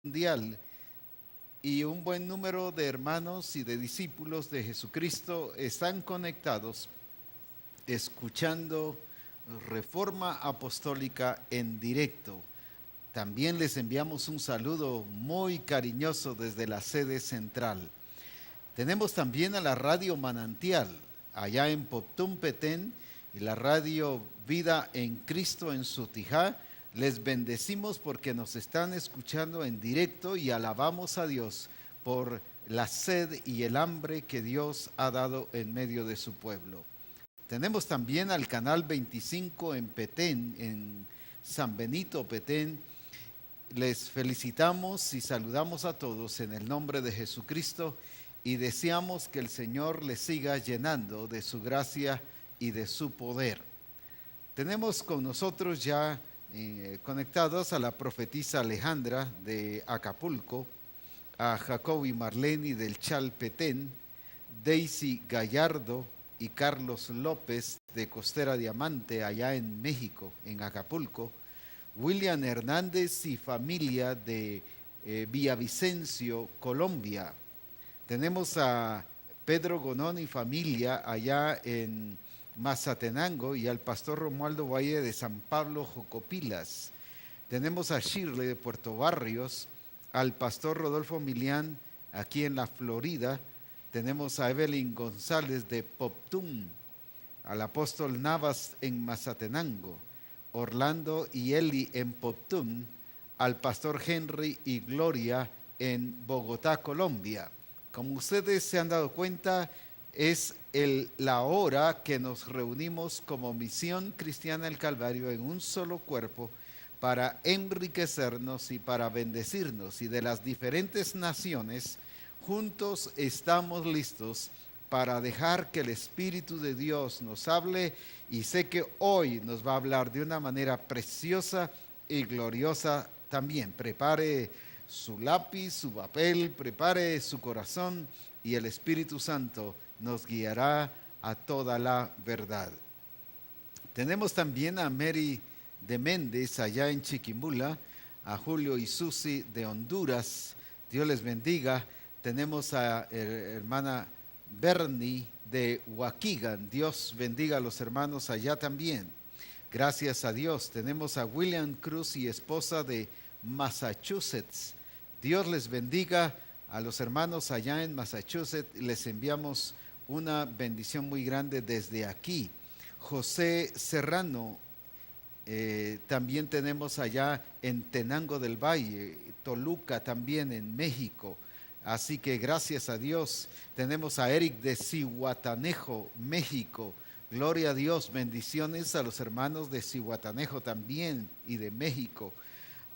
mundial y un buen número de hermanos y de discípulos de Jesucristo están conectados escuchando Reforma Apostólica en directo. También les enviamos un saludo muy cariñoso desde la sede central. Tenemos también a la Radio Manantial, allá en Poptún, Petén, y la Radio Vida en Cristo en Sutijá. Les bendecimos porque nos están escuchando en directo y alabamos a Dios por la sed y el hambre que Dios ha dado en medio de su pueblo. Tenemos también al canal 25 en Petén, en San Benito, Petén. Les felicitamos y saludamos a todos en el nombre de Jesucristo y deseamos que el Señor les siga llenando de su gracia y de su poder. Tenemos con nosotros ya conectados a la profetisa Alejandra de Acapulco, a Jacobi Marleni del Chalpetén, Daisy Gallardo y Carlos López de Costera Diamante allá en México, en Acapulco, William Hernández y familia de Villavicencio, Colombia. Tenemos a Pedro Gonón y familia allá en Mazatenango y al pastor Romualdo Valle de San Pablo, Jocopilas. Tenemos a Shirley de Puerto Barrios, al pastor Rodolfo Milián aquí en la Florida. Tenemos a Evelyn González de Poptún, al apóstol Navas en Mazatenango, Orlando y Eli en Poptún, al pastor Henry y Gloria en Bogotá, Colombia. Como ustedes se han dado cuenta, es la hora que nos reunimos como Misión Cristiana del Calvario en un solo cuerpo para enriquecernos y para bendecirnos. Y de las diferentes naciones, juntos estamos listos para dejar que el Espíritu de Dios nos hable, y sé que hoy nos va a hablar de una manera preciosa y gloriosa también. Prepare su lápiz, su papel, prepare su corazón y el Espíritu Santo nos guiará a toda la verdad. Tenemos también a Mary de Méndez allá en Chiquimula, a Julio y Susi de Honduras, Dios les bendiga. Tenemos a hermana Bernie de Waukegan, Dios bendiga a los hermanos allá también. Gracias a Dios. Tenemos a William Cruz y esposa de Massachusetts. Dios les bendiga a los hermanos allá en Massachusetts. Les enviamos una bendición muy grande desde aquí. José Serrano, también tenemos allá en Tenango del Valle, Toluca también en México. Así que gracias a Dios. Tenemos a Eric de Zihuatanejo, México. Gloria a Dios, bendiciones a los hermanos de Zihuatanejo también y de México.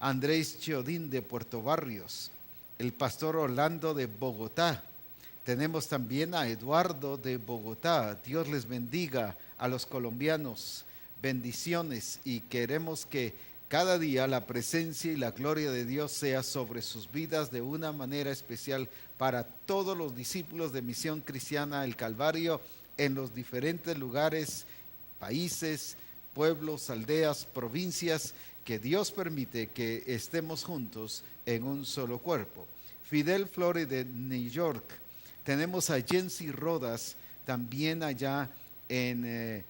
Andrés Chiodín de Puerto Barrios, el pastor Orlando de Bogotá. Tenemos también a Eduardo de Bogotá. Dios les bendiga a los colombianos. Bendiciones, y queremos que cada día la presencia y la gloria de Dios sea sobre sus vidas de una manera especial para todos los discípulos de Misión Cristiana El Calvario en los diferentes lugares, países, pueblos, aldeas, provincias, que Dios permite que estemos juntos en un solo cuerpo. Fidel Flores de New York. Tenemos a Jensi Rodas también allá en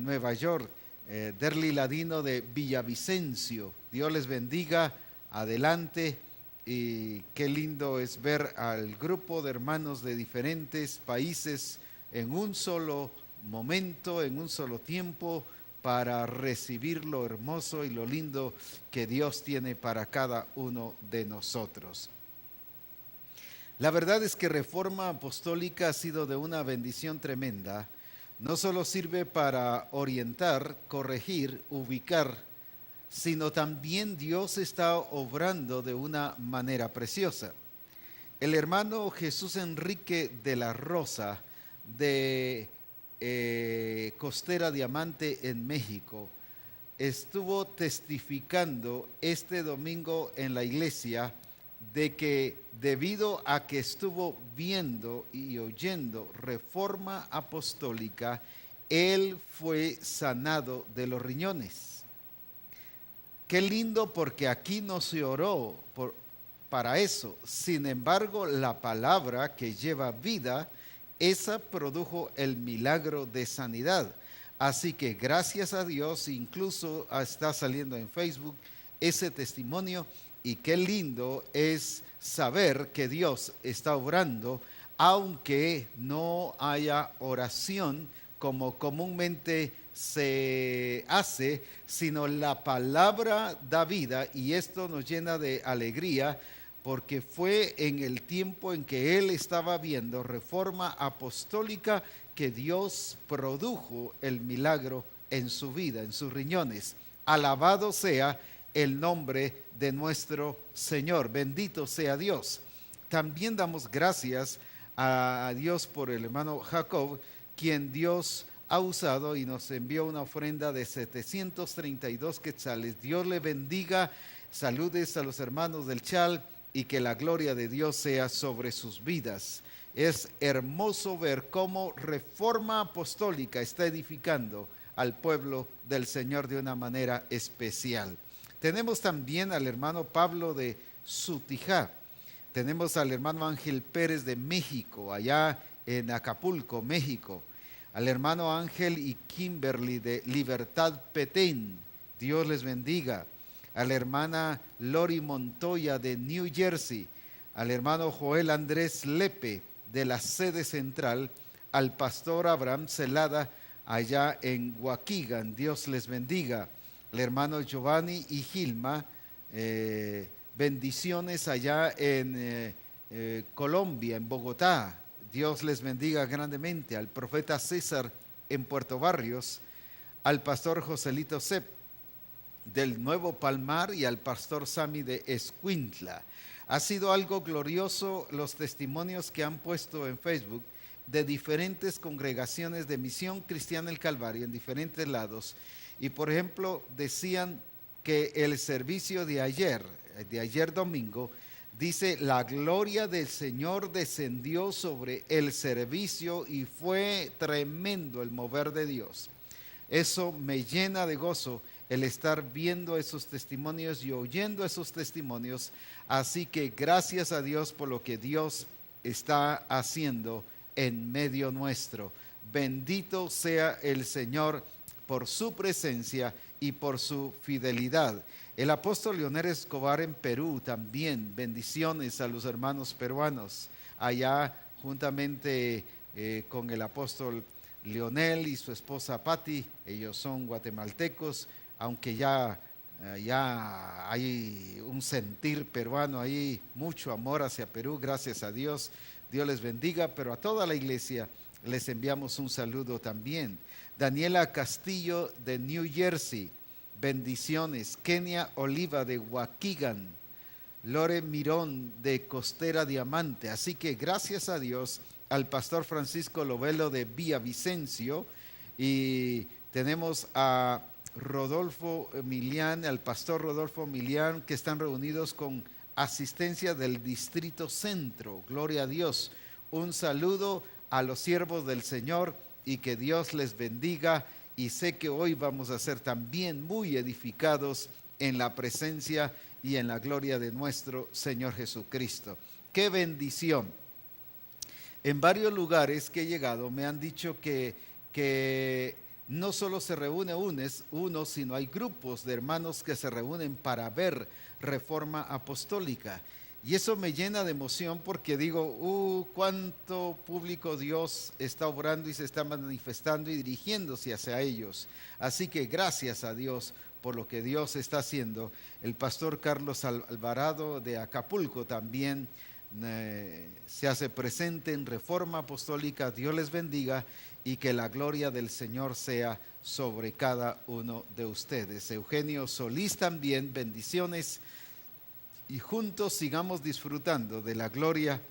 Nueva York. Derly Ladino de Villavicencio. Dios les bendiga. Adelante. Y qué lindo es ver al grupo de hermanos de diferentes países en un solo momento, en un solo tiempo, para recibir lo hermoso y lo lindo que Dios tiene para cada uno de nosotros. La verdad es que Reforma Apostólica ha sido de una bendición tremenda. No solo sirve para orientar, corregir, ubicar, sino también Dios está obrando de una manera preciosa. El hermano Jesús Enrique de la Rosa de Costera Diamante en México estuvo testificando este domingo en la iglesia de que debido a que estuvo viendo y oyendo Reforma Apostólica, él fue sanado de los riñones. Qué lindo, porque aquí no se oró para eso. Sin embargo, la palabra que lleva vida, esa produjo el milagro de sanidad. Así que gracias a Dios, incluso está saliendo en Facebook ese testimonio, y qué lindo es saber que Dios está obrando, aunque no haya oración como comúnmente se hace, sino la palabra da vida, y esto nos llena de alegría porque fue en el tiempo en que él estaba viendo Reforma Apostólica que Dios produjo el milagro en su vida, en sus riñones. Alabado sea el nombre de nuestro Señor, bendito sea Dios. También damos gracias a Dios por el hermano Jacob, quien Dios ha usado y nos envió una ofrenda de 732 quetzales. Dios le bendiga, saludes a los hermanos del Chal y que la gloria de Dios sea sobre sus vidas. Es hermoso ver cómo Reforma Apostólica está edificando al pueblo del Señor de una manera especial. Tenemos también al hermano Pablo de Sutijá. Tenemos al hermano Ángel Pérez de México, allá en Acapulco, México. Al hermano Ángel y Kimberly de Libertad Petén. Dios les bendiga. A la hermana Lori Montoya de New Jersey. Al hermano Joel Andrés Lepe de la sede central. Al pastor Abraham Celada allá en Waukegan. Dios les bendiga. Al hermano Giovanni y Gilma, bendiciones allá en Colombia, en Bogotá. Dios les bendiga grandemente. Al profeta César en Puerto Barrios, al pastor Joselito Cep del Nuevo Palmar y al pastor Sami de Escuintla. Ha sido algo glorioso los testimonios que han puesto en Facebook de diferentes congregaciones de Misión Cristiana el Calvario en diferentes lados. Y por ejemplo, decían que el servicio de ayer domingo, dice, la gloria del Señor descendió sobre el servicio y fue tremendo el mover de Dios. Eso me llena de gozo el estar viendo esos testimonios y oyendo esos testimonios. Así que gracias a Dios por lo que Dios está haciendo en medio nuestro. Bendito sea el Señor por su presencia y por su fidelidad. El apóstol Leonel Escobar en Perú también, bendiciones a los hermanos peruanos, allá juntamente con el apóstol Leonel y su esposa Patti. Ellos son guatemaltecos, aunque ya hay un sentir peruano ahí, mucho amor hacia Perú, gracias a Dios. Dios les bendiga, pero a toda la iglesia les enviamos un saludo también. Daniela Castillo de New Jersey, bendiciones. Kenia Oliva de Waukegan, Lore Mirón de Costera Diamante. Así que gracias a Dios, al pastor Francisco Lovelo de Villavicencio, y tenemos a Rodolfo Milián, al pastor Rodolfo Milián, que están reunidos con asistencia del Distrito Centro. Gloria a Dios. Un saludo a los siervos del Señor y que Dios les bendiga. Y sé que hoy vamos a ser también muy edificados en la presencia y en la gloria de nuestro Señor Jesucristo. ¡Qué bendición! En varios lugares que he llegado me han dicho que no solo se reúne uno, sino hay grupos de hermanos que se reúnen para ver Reforma Apostólica. Y eso me llena de emoción porque digo, cuánto público Dios está obrando y se está manifestando y dirigiéndose hacia ellos. Así que gracias a Dios por lo que Dios está haciendo. El pastor Carlos Alvarado de Acapulco también se hace presente en Reforma Apostólica. Dios les bendiga y que la gloria del Señor sea sobre cada uno de ustedes. Eugenio Solís también, bendiciones. Y juntos sigamos disfrutando de la gloria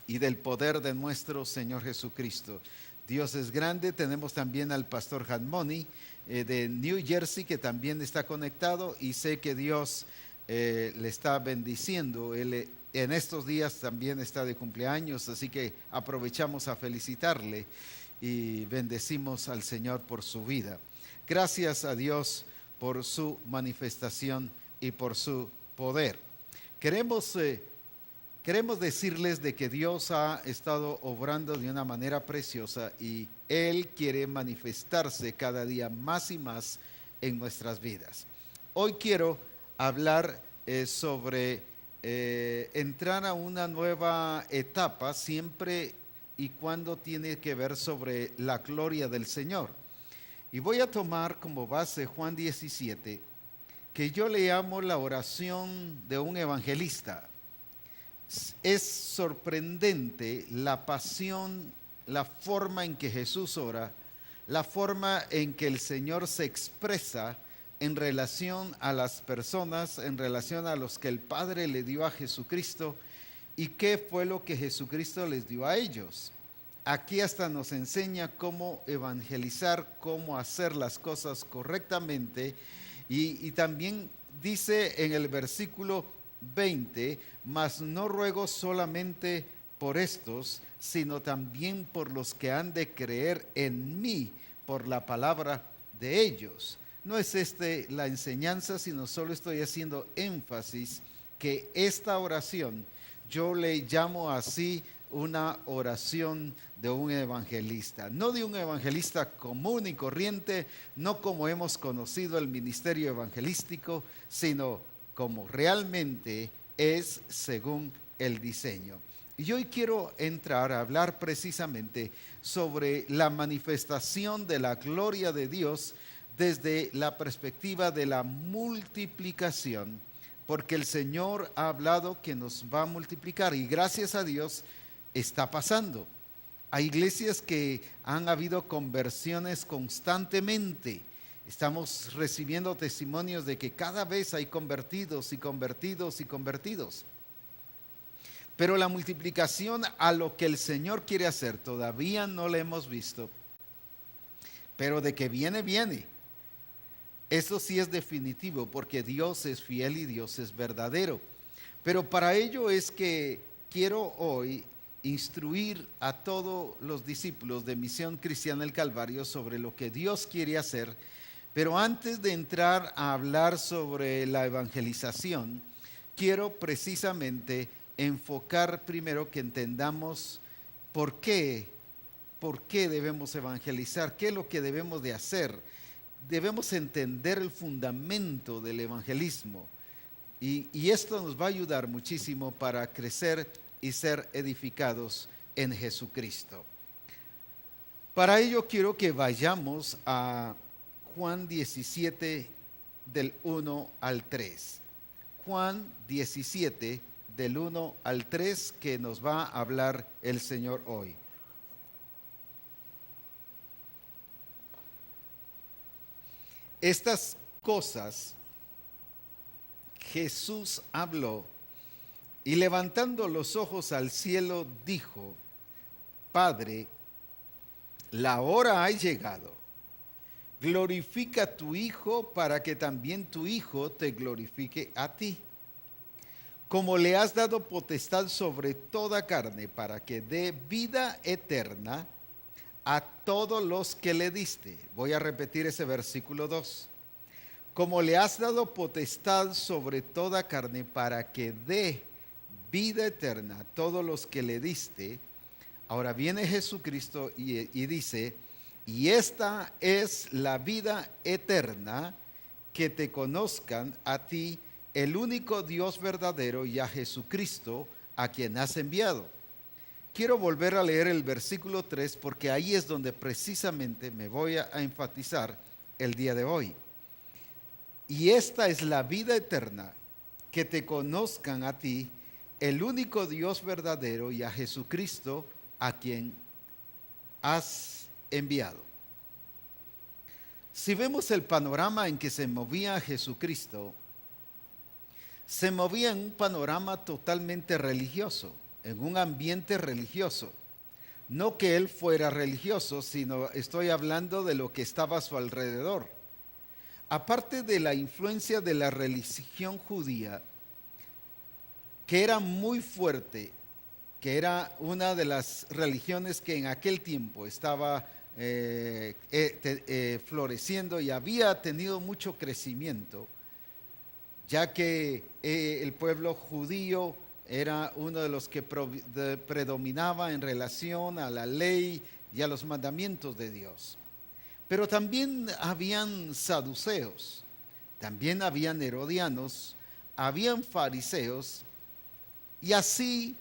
y del poder de nuestro Señor Jesucristo. Dios es grande. Tenemos también al pastor Hanmoni de New Jersey, que también está conectado, y sé que Dios le está bendiciendo. Él en estos días también está de cumpleaños, así que aprovechamos a felicitarle y bendecimos al Señor por su vida. Gracias a Dios por su manifestación y por su poder. Queremos, queremos decirles de que Dios ha estado obrando de una manera preciosa y Él quiere manifestarse cada día más y más en nuestras vidas. Hoy quiero hablar sobre entrar a una nueva etapa siempre y cuando tiene que ver sobre la gloria del Señor. Y voy a tomar como base Juan 17, que yo le llamo la oración de un evangelista. Es sorprendente la pasión, la forma en que Jesús ora, la forma en que el Señor se expresa en relación a las personas, en relación a los que el Padre le dio a Jesucristo y qué fue lo que Jesucristo les dio a ellos. Aquí hasta nos enseña cómo evangelizar, cómo hacer las cosas correctamente y también dice en el versículo 20, mas no ruego solamente por estos, sino también por los que han de creer en mí por la palabra de ellos. No es la enseñanza, sino solo estoy haciendo énfasis que esta oración yo le llamo así una oración de un evangelista, no de un evangelista común y corriente, no como hemos conocido el ministerio evangelístico, sino como realmente es según el diseño. Y hoy quiero entrar a hablar precisamente sobre la manifestación de la gloria de Dios desde la perspectiva de la multiplicación, porque el Señor ha hablado que nos va a multiplicar y gracias a Dios está pasando. Hay iglesias que han habido conversiones constantemente. Estamos recibiendo testimonios de que cada vez hay convertidos y convertidos y convertidos. Pero la multiplicación a lo que el Señor quiere hacer todavía no la hemos visto. Pero de que viene, viene. Eso sí es definitivo porque Dios es fiel y Dios es verdadero. Pero para ello es que quiero hoy instruir a todos los discípulos de Misión Cristiana del Calvario sobre lo que Dios quiere hacer. Pero antes de entrar a hablar sobre la evangelización, quiero precisamente enfocar primero que entendamos por qué debemos evangelizar, qué es lo que debemos de hacer. Debemos entender el fundamento del evangelismo y esto nos va a ayudar muchísimo para crecer y ser edificados en Jesucristo. Para ello quiero que vayamos a Juan 17 del 1 al 3. Juan 17 del 1 al 3 que nos va a hablar el Señor hoy. Estas cosas Jesús habló y levantando los ojos al cielo dijo, Padre, la hora ha llegado, glorifica a tu Hijo para que también tu Hijo te glorifique a ti. Como le has dado potestad sobre toda carne para que dé vida eterna a todos los que le diste. Voy a repetir ese versículo 2. Como le has dado potestad sobre toda carne para que dé vida eterna a todos los que le diste. Ahora viene Jesucristo y dice, y esta es la vida eterna, que te conozcan a ti, el único Dios verdadero, y a Jesucristo, a quien has enviado. Quiero volver a leer el versículo 3 porque ahí es donde precisamente me voy a enfatizar el día de hoy. Y esta es la vida eterna, que te conozcan a ti, el único Dios verdadero, y a Jesucristo, a quien has enviado. Si vemos el panorama en que se movía Jesucristo, se movía en un panorama totalmente religioso, en un ambiente religioso. No que él fuera religioso, sino estoy hablando de lo que estaba a su alrededor. Aparte de la influencia de la religión judía, que era muy fuerte, que era una de las religiones que en aquel tiempo estaba floreciendo y había tenido mucho crecimiento, ya que el pueblo judío era uno de los que predominaba en relación a la ley y a los mandamientos de Dios. Pero también habían saduceos, también habían herodianos, habían fariseos, y así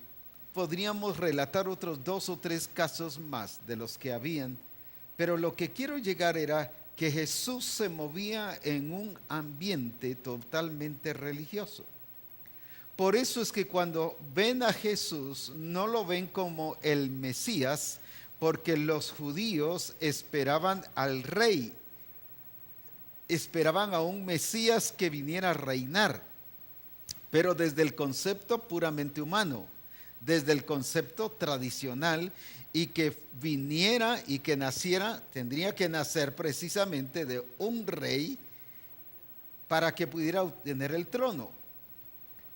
podríamos relatar otros 2 o 3 casos más de los que habían. Pero lo que quiero llegar era que Jesús se movía en un ambiente totalmente religioso. Por eso es que cuando ven a Jesús no lo ven como el Mesías, porque los judíos esperaban al rey, esperaban a un Mesías que viniera a reinar, pero desde el concepto puramente humano, desde el concepto tradicional, y que viniera y que naciera, tendría que nacer precisamente de un rey para que pudiera obtener el trono.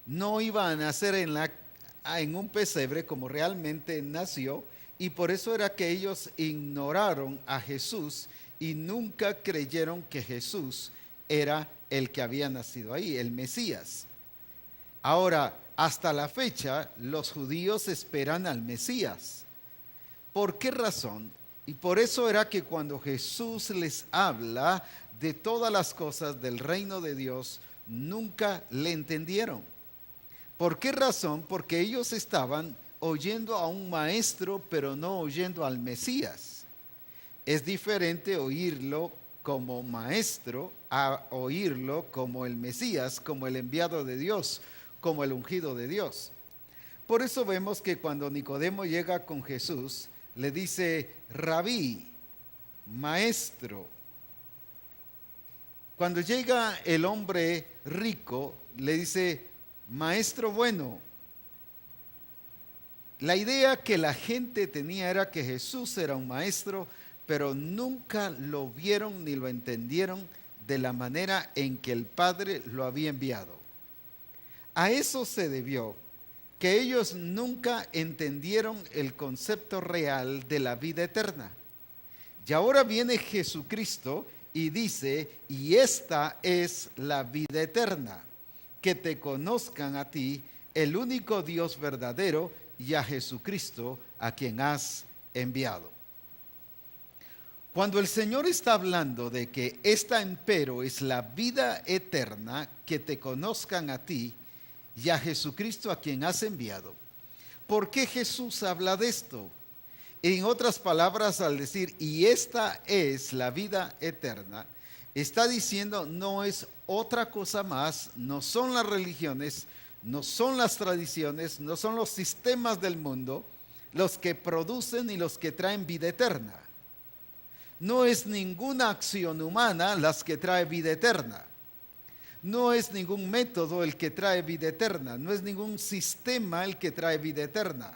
No iba a nacer en un pesebre como realmente nació, y por eso era que ellos ignoraron a Jesús y nunca creyeron que Jesús era el que había nacido ahí, el Mesías. Ahora, hasta la fecha, los judíos esperan al Mesías. ¿Por qué razón? Y por eso era que cuando Jesús les habla de todas las cosas del reino de Dios, nunca le entendieron. ¿Por qué razón? Porque ellos estaban oyendo a un maestro, pero no oyendo al Mesías. Es diferente oírlo como maestro a oírlo como el Mesías, como el enviado de Dios, como el ungido de Dios. Por eso vemos que cuando Nicodemo llega con Jesús, le dice, Rabí, maestro. Cuando llega el hombre rico, le dice, maestro bueno. La idea que la gente tenía era que Jesús era un maestro, pero nunca lo vieron ni lo entendieron de la manera en que el Padre lo había enviado. A eso se debió que ellos nunca entendieron el concepto real de la vida eterna. Y ahora viene Jesucristo y dice, y esta es la vida eterna, que te conozcan a ti, el único Dios verdadero, y a Jesucristo a quien has enviado. Cuando el Señor está hablando de que esta empero es la vida eterna, que te conozcan a ti y a Jesucristo a quien has enviado, ¿por qué Jesús habla de esto? En otras palabras, al decir, y esta es la vida eterna, está diciendo no es otra cosa más, no son las religiones, no son las tradiciones, no son los sistemas del mundo los que producen y los que traen vida eterna. No es ninguna acción humana las que trae vida eterna. No es ningún método el que trae vida eterna. No es ningún sistema el que trae vida eterna.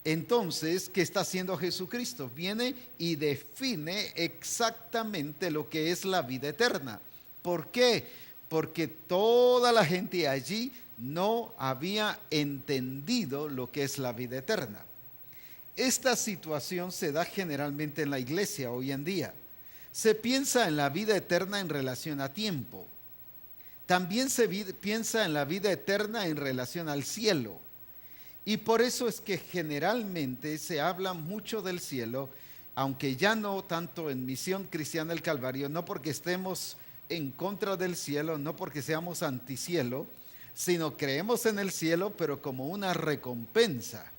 Entonces, ¿qué está haciendo Jesucristo? Viene y define exactamente lo que es la vida eterna. ¿Por qué? Porque toda la gente allí no había entendido lo que es la vida eterna. Esta situación se da generalmente en la iglesia hoy en día. Se piensa en la vida eterna en relación a tiempo. También se piensa en la vida eterna en relación al cielo. Y por eso es que generalmente se habla mucho del cielo, aunque ya no tanto en Misión Cristiana del Calvario, no porque estemos en contra del cielo, no porque seamos anticielo, sino creemos en el cielo, pero como una recompensa,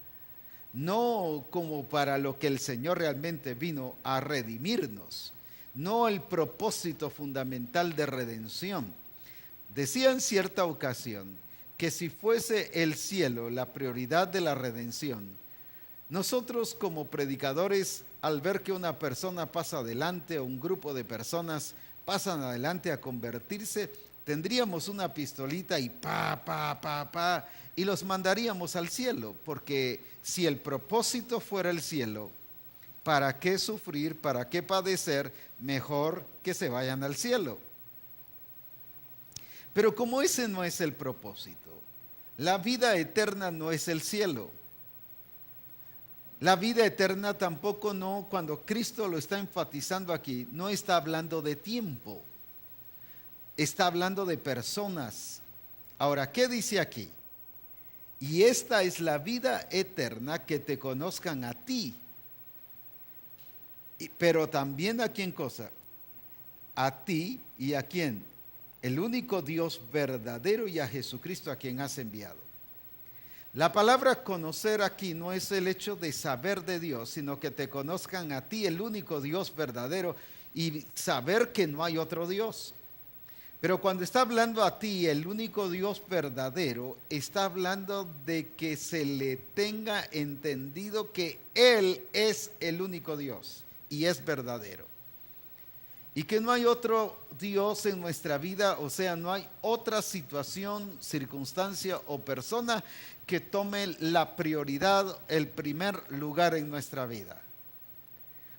no como para lo que el Señor realmente vino a redimirnos, no el propósito fundamental de redención. Decía en cierta ocasión que si fuese el cielo la prioridad de la redención, nosotros como predicadores, al ver que una persona pasa adelante o un grupo de personas pasan adelante a convertirse, tendríamos una pistolita y y los mandaríamos al cielo, porque si el propósito fuera el cielo, ¿para qué sufrir? ¿Para qué padecer? Mejor que se vayan al cielo. Pero como ese no es el propósito, la vida eterna no es el cielo. La vida eterna tampoco no, cuando Cristo lo está enfatizando aquí, no está hablando de tiempo. está hablando de personas. Ahora, ¿qué dice aquí? Y esta es la vida eterna, que te conozcan a ti. Pero también a quién cosa? A ti y a quién? El único Dios verdadero y a Jesucristo a quien has enviado. La palabra conocer aquí no es el hecho de saber de Dios, sino que te conozcan a ti, el único Dios verdadero, y saber que no hay otro Dios. Pero cuando está hablando a ti, el único Dios verdadero, está hablando de que se le tenga entendido que Él es el único Dios y es verdadero. Y que no hay otro Dios en nuestra vida, o sea, no hay otra situación, circunstancia o persona que tome la prioridad, el primer lugar en nuestra vida.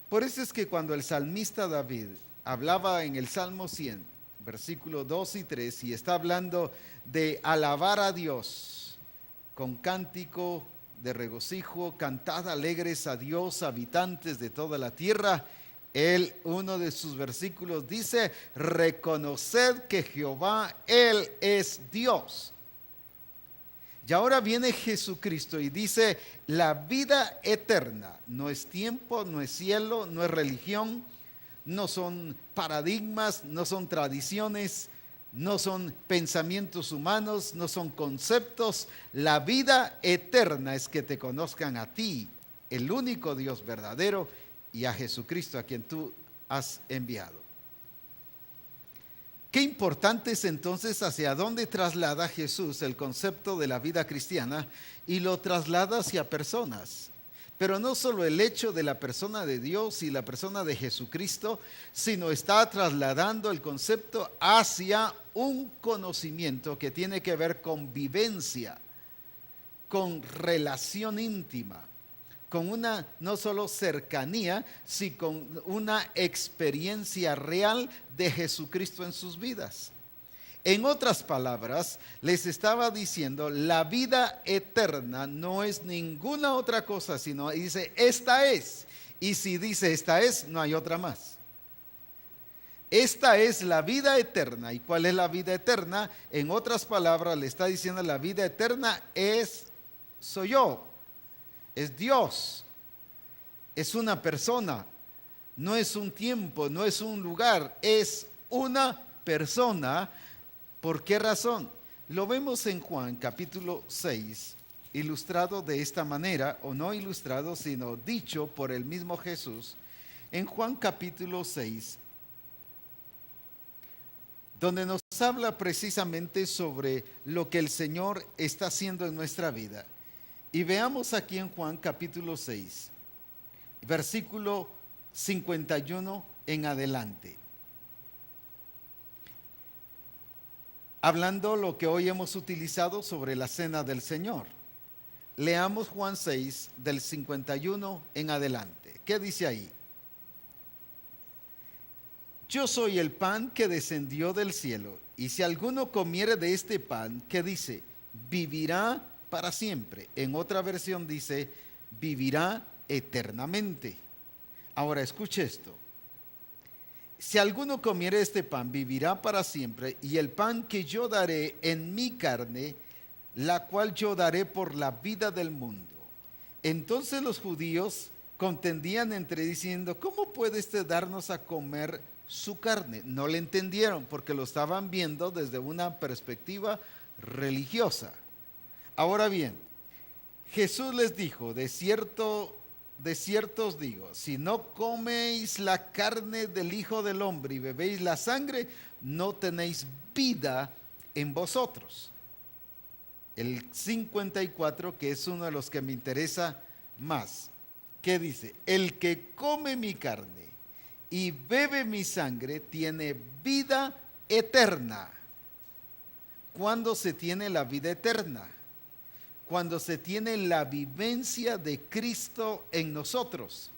Por eso es que cuando el salmista David hablaba en el Salmo 100, versículos 2 y 3, y está hablando de alabar a Dios con cántico de regocijo, cantad alegres a Dios, habitantes de toda la tierra. Uno de sus versículos dice, reconoced que Jehová, Él es Dios. Y ahora viene Jesucristo y dice, la vida eterna no es tiempo, no es cielo, no es religión, no son paradigmas, no son tradiciones, no son pensamientos humanos, no son conceptos. La vida eterna es que te conozcan a ti, el único Dios verdadero, y a Jesucristo a quien tú has enviado. Qué importante es entonces hacia dónde traslada Jesús el concepto de la vida cristiana y lo traslada hacia personas. Pero no solo el hecho de la persona de Dios y la persona de Jesucristo, sino está trasladando el concepto hacia un conocimiento que tiene que ver con vivencia, con relación íntima, con una no solo cercanía, sino con una experiencia real de Jesucristo en sus vidas. En otras palabras, les estaba diciendo, la vida eterna no es ninguna otra cosa, sino dice, esta es. Y si dice esta es, no hay otra más. Esta es la vida eterna. ¿Y cuál es la vida eterna? En otras palabras, le está diciendo, la vida eterna soy yo. Es Dios, es una persona, no es un tiempo, no es un lugar, es una persona. ¿Por qué razón? Lo vemos en Juan capítulo 6, ilustrado de esta manera, o no ilustrado, sino dicho por el mismo Jesús, en Juan capítulo 6, donde nos habla precisamente sobre lo que el Señor está haciendo en nuestra vida. Y veamos aquí en Juan capítulo 6, versículo 51 en adelante. Hablando lo que hoy hemos utilizado sobre la cena del Señor. Leamos Juan 6 del 51 en adelante. ¿Qué dice ahí? Yo soy el pan que descendió del cielo, y si alguno comiere de este pan, ¿qué dice? Vivirá para siempre. En otra versión dice, vivirá eternamente. Ahora escuche esto. Si alguno comiere este pan, vivirá para siempre, y el pan que yo daré en mi carne, la cual yo daré por la vida del mundo. Entonces los judíos contendían entre diciendo, ¿cómo puede este darnos a comer su carne? No le entendieron porque lo estaban viendo desde una perspectiva religiosa. Ahora bien, Jesús les dijo, de cierto os digo, si no coméis la carne del Hijo del Hombre y bebéis la sangre, no tenéis vida en vosotros. El 54, que es uno de los que me interesa más, ¿qué dice? El que come mi carne y bebe mi sangre tiene vida eterna. ¿Cuándo se tiene la vida eterna? Cuando se tiene la vivencia de Cristo en nosotros.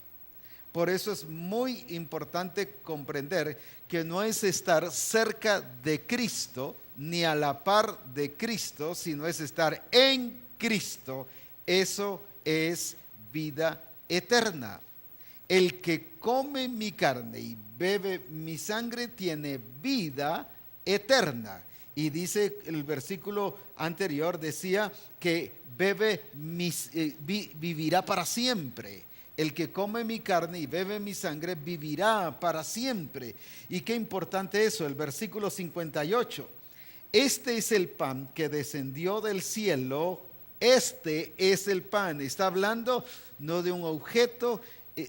Por eso es muy importante comprender que no es estar cerca de Cristo ni a la par de Cristo, sino es estar en Cristo. Eso es vida eterna. El que come mi carne y bebe mi sangre tiene vida eterna. Y dice el versículo anterior, decía que vivirá para siempre. El que come mi carne y bebe mi sangre vivirá para siempre. Y qué importante eso, el versículo 58. Este es el pan que descendió del cielo. Este es el pan. Está hablando no de un objeto,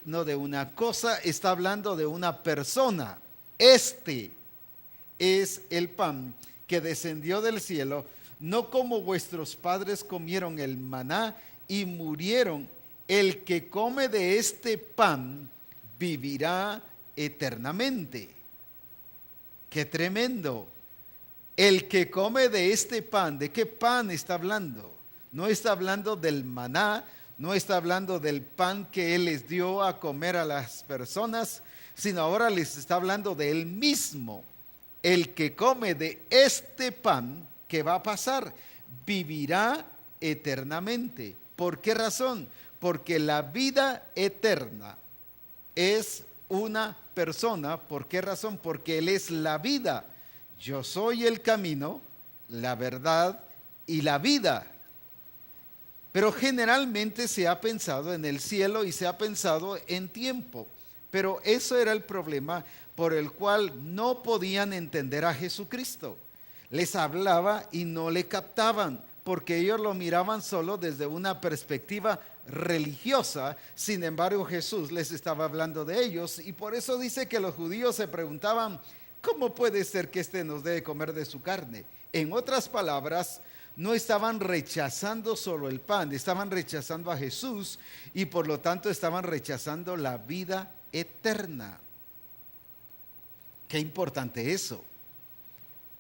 no de una cosa, está hablando de una persona. Este es el pan que descendió del cielo, no como vuestros padres comieron el maná y murieron. El que come de este pan vivirá eternamente. ¡Qué tremendo! El que come de este pan, ¿de qué pan está hablando? No está hablando del maná, no está hablando del pan que Él les dio a comer a las personas, sino ahora les está hablando de Él mismo. El que come de este pan, ¿qué va a pasar? Vivirá eternamente. ¿Por qué razón? Porque la vida eterna es una persona. ¿Por qué razón? Porque Él es la vida. Yo soy el camino, la verdad y la vida. Pero generalmente se ha pensado en el cielo y se ha pensado en tiempo. Pero eso era el problema por el cual no podían entender a Jesucristo. Les hablaba y no le captaban, porque ellos lo miraban solo desde una perspectiva religiosa. Sin embargo, Jesús les estaba hablando de ellos, y por eso dice que los judíos se preguntaban: ¿cómo puede ser que éste nos dé de comer de su carne? En otras palabras, no estaban rechazando solo el pan, estaban rechazando a Jesús, y por lo tanto estaban rechazando la vida eterna. Qué importante eso.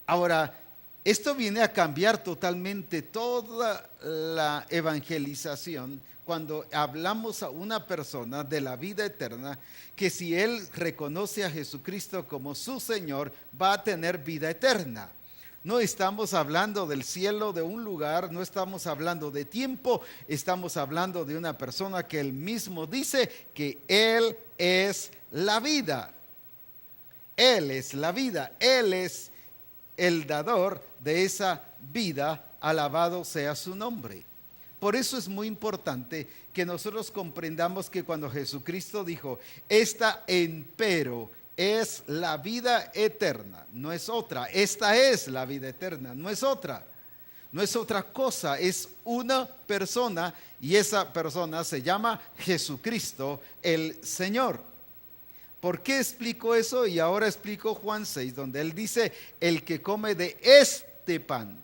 Ahora, esto viene a cambiar totalmente toda la evangelización cuando hablamos a una persona de la vida eterna, que si él reconoce a Jesucristo como su Señor, va a tener vida eterna. No estamos hablando del cielo, de un lugar, no estamos hablando de tiempo, estamos hablando de una persona que él mismo dice que Él es la vida. Él es la vida, Él es el dador de esa vida, alabado sea su nombre. Por eso es muy importante que nosotros comprendamos que cuando Jesucristo dijo: esta empero es la vida eterna, no es otra. Esta es la vida eterna, no es otra. No es otra cosa, es una persona, y esa persona se llama Jesucristo el Señor. ¿Por qué explico eso? Y ahora explico Juan 6, donde él dice: el que come de este pan.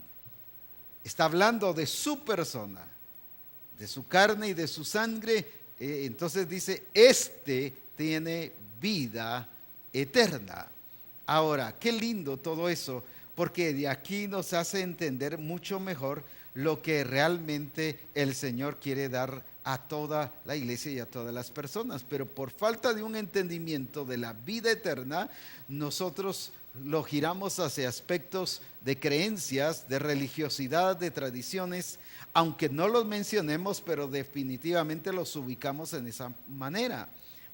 Está hablando de su persona, de su carne y de su sangre. Entonces dice: este tiene vida eterna. Ahora, qué lindo todo eso, porque de aquí nos hace entender mucho mejor lo que realmente el Señor quiere dar a toda la iglesia y a todas las personas. Pero por falta de un entendimiento de la vida eterna, nosotros lo giramos hacia aspectos de creencias, de religiosidad, de tradiciones, aunque no los mencionemos, pero definitivamente los ubicamos en esa manera.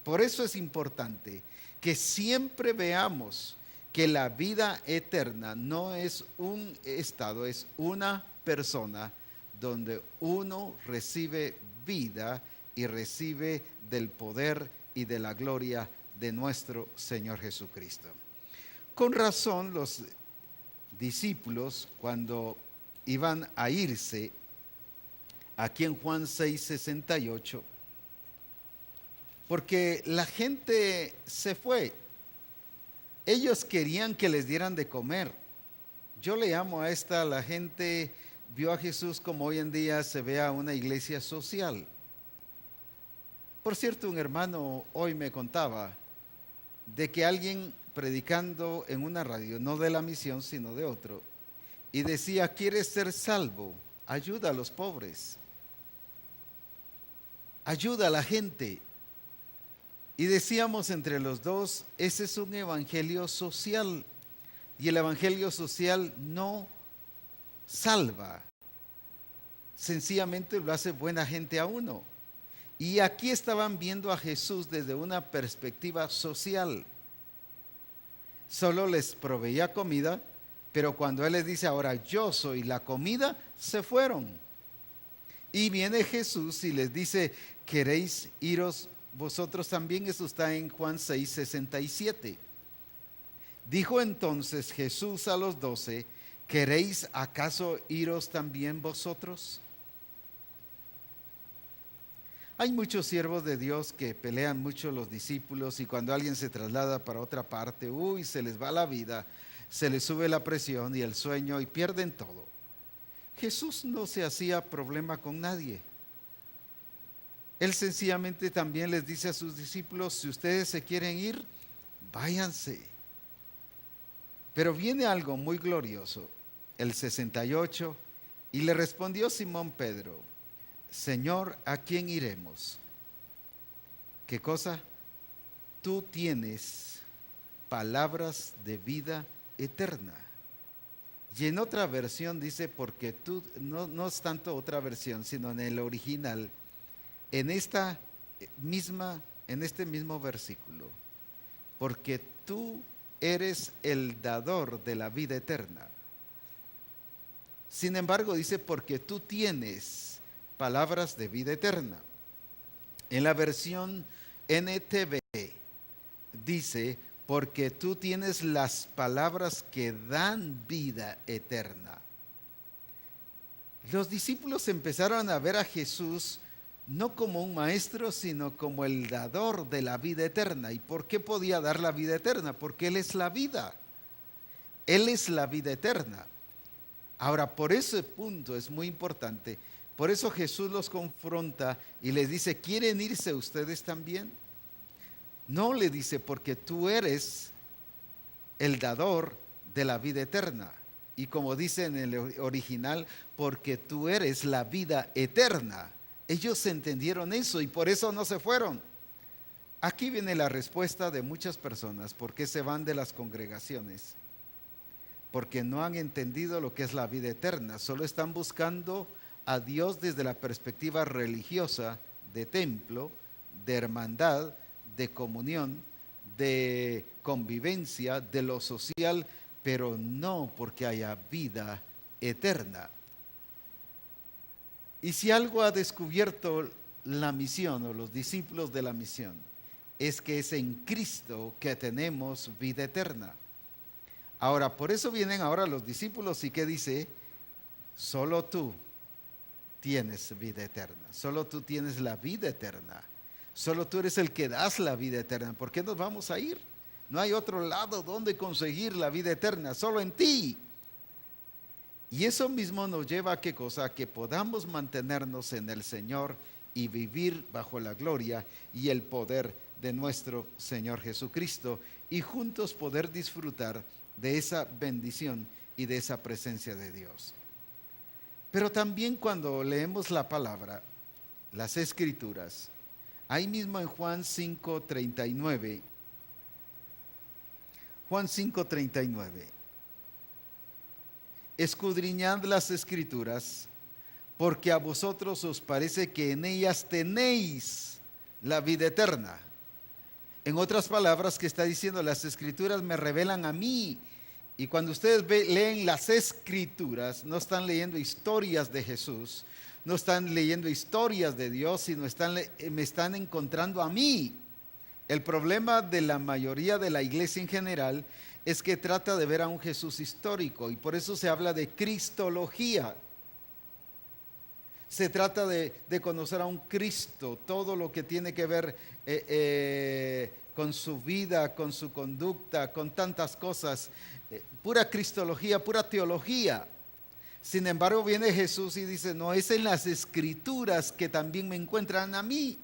Por eso es importante que siempre veamos que la vida eterna no es un estado, es una persona donde uno recibe vida y recibe del poder y de la gloria de nuestro Señor Jesucristo. Con razón, los discípulos, cuando iban a irse, aquí en Juan 6:68, porque la gente se fue, ellos querían que les dieran de comer. Yo le llamo a esta: la gente vio a Jesús como hoy en día se ve a una iglesia social. Por cierto, un hermano hoy me contaba de que alguien predicando en una radio, no de la misión sino de otro, y decía: ¿quieres ser salvo? Ayuda a los pobres, ayuda a la gente. Y decíamos entre los dos: ese es un evangelio social, y el evangelio social no salva, sencillamente lo hace buena gente a uno. Y aquí estaban viendo a Jesús desde una perspectiva social. Solo les proveía comida, Pero cuando Él les dice, ahora yo soy la comida, se fueron. Y viene Jesús y les dice, ¿queréis iros vosotros también? Eso está en Juan 6:67. Dijo entonces Jesús a los 12, ¿queréis acaso iros también vosotros? Hay muchos siervos de Dios que pelean mucho los discípulos y cuando alguien se traslada para otra parte, se les va la vida, se les sube la presión y el sueño y pierden todo. Jesús no se hacía problema con nadie. Él sencillamente también les dice a sus discípulos, si ustedes se quieren ir, váyanse. Pero viene algo muy glorioso, el 68, y le respondió Simón Pedro, Señor, ¿a quién iremos? ¿Qué cosa? Tú tienes palabras de vida eterna. Y en otra versión dice, porque tú, no es tanto otra versión, sino en el original, en este mismo versículo, porque tú eres el dador de la vida eterna. Sin embargo, dice, porque tú tienes palabras de vida eterna. En la versión NTV dice, porque tú tienes las palabras que dan vida eterna. Los discípulos empezaron a ver a Jesús no como un maestro, sino como el dador de la vida eterna. ¿Y por qué podía dar la vida eterna? Porque Él es la vida. Él es la vida eterna. Ahora, por ese punto es muy importante. Por eso Jesús los confronta y les dice, ¿quieren irse ustedes también? No, le dice, porque tú eres el dador de la vida eterna. Y como dice en el original, porque tú eres la vida eterna. Ellos entendieron eso y por eso no se fueron. Aquí viene la respuesta de muchas personas, ¿por qué se van de las congregaciones? Porque no han entendido lo que es la vida eterna, solo están buscando a Dios desde la perspectiva religiosa, de templo, de hermandad, de comunión, de convivencia, de lo social, pero no porque haya vida eterna. Y si algo ha descubierto la misión o los discípulos de la misión, es que es en Cristo que tenemos vida eterna. Ahora, por eso vienen ahora los discípulos y ¿qué dice? Solo tú tienes vida eterna, solo tú tienes la vida eterna, solo tú eres el que das la vida eterna. ¿Por qué nos vamos a ir? No hay otro lado donde conseguir la vida eterna, solo en ti. Y eso mismo nos lleva a qué cosa, a que podamos mantenernos en el Señor y vivir bajo la gloria y el poder de nuestro Señor Jesucristo y juntos poder disfrutar de esa bendición y de esa presencia de Dios. Pero también cuando leemos la palabra, las Escrituras, ahí mismo en Juan 5:39, Juan 5:39, escudriñad las Escrituras, porque a vosotros os parece que en ellas tenéis la vida eterna. En otras palabras, que está diciendo, las Escrituras me revelan a mí. Y cuando ustedes leen las Escrituras, no están leyendo historias de Jesús, no están leyendo historias de Dios, sino me están encontrando a mí. El problema de la mayoría de la iglesia en general es que trata de ver a un Jesús histórico y por eso se habla de cristología. Se trata de conocer a un Cristo, todo lo que tiene que ver con su vida, con su conducta, con tantas cosas. Pura cristología, pura teología. Sin embargo, viene Jesús y dice, no, es en las Escrituras que también me encuentran a mí.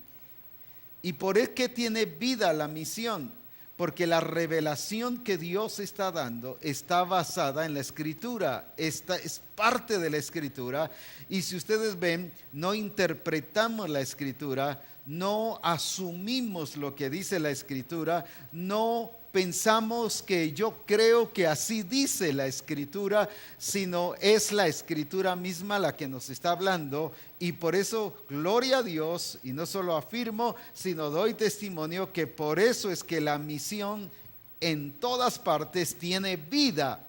¿Y por qué tiene vida la misión? Porque la revelación que Dios está dando está basada en la Escritura. Esta es parte de la Escritura. Y si ustedes ven, no interpretamos la Escritura, no asumimos lo que dice la Escritura, no pensamos que yo creo que así dice la Escritura, sino es la Escritura misma la que nos está hablando. Y por eso, gloria a Dios, y no solo afirmo, sino doy testimonio que por eso es que la misión en todas partes tiene vida,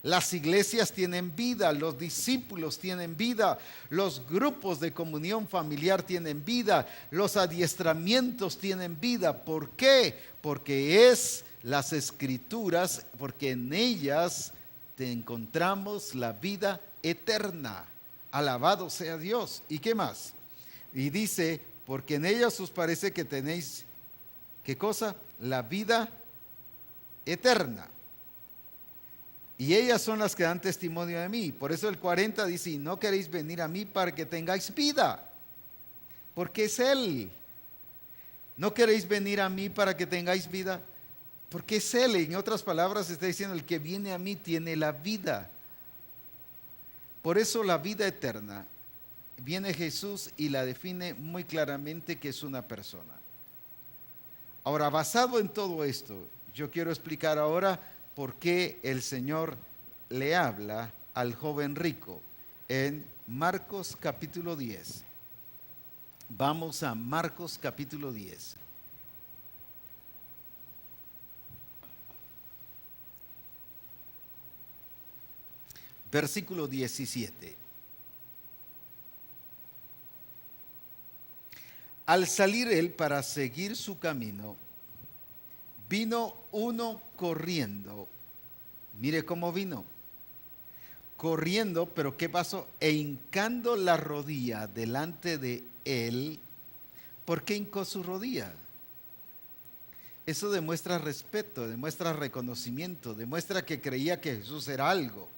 Las iglesias tienen vida, los discípulos tienen vida, los grupos de comunión familiar tienen vida, los adiestramientos tienen vida. ¿Por qué? Porque es las escrituras, porque en ellas te encontramos la vida eterna. Alabado sea Dios. ¿Y qué más? Y dice, porque en ellas os parece que tenéis, ¿qué cosa? La vida eterna. Y ellas son las que dan testimonio de mí. Por eso el 40 dice, y no queréis venir a mí para que tengáis vida, porque es Él. No queréis venir a mí para que tengáis vida, porque es Él. En otras palabras está diciendo, el que viene a mí tiene la vida. Por eso la vida eterna, viene Jesús y la define muy claramente que es una persona. Ahora, basado en todo esto, yo quiero explicar ahora por qué el Señor le habla al joven rico en Marcos capítulo 10. Vamos a Marcos capítulo 10. Versículo 17. Al salir él para seguir su camino, vino uno corriendo. Mire cómo vino. Corriendo, pero ¿qué pasó? E hincando la rodilla delante de él. ¿Por qué hincó su rodilla? Eso demuestra respeto, demuestra reconocimiento, demuestra que creía que Jesús era algo.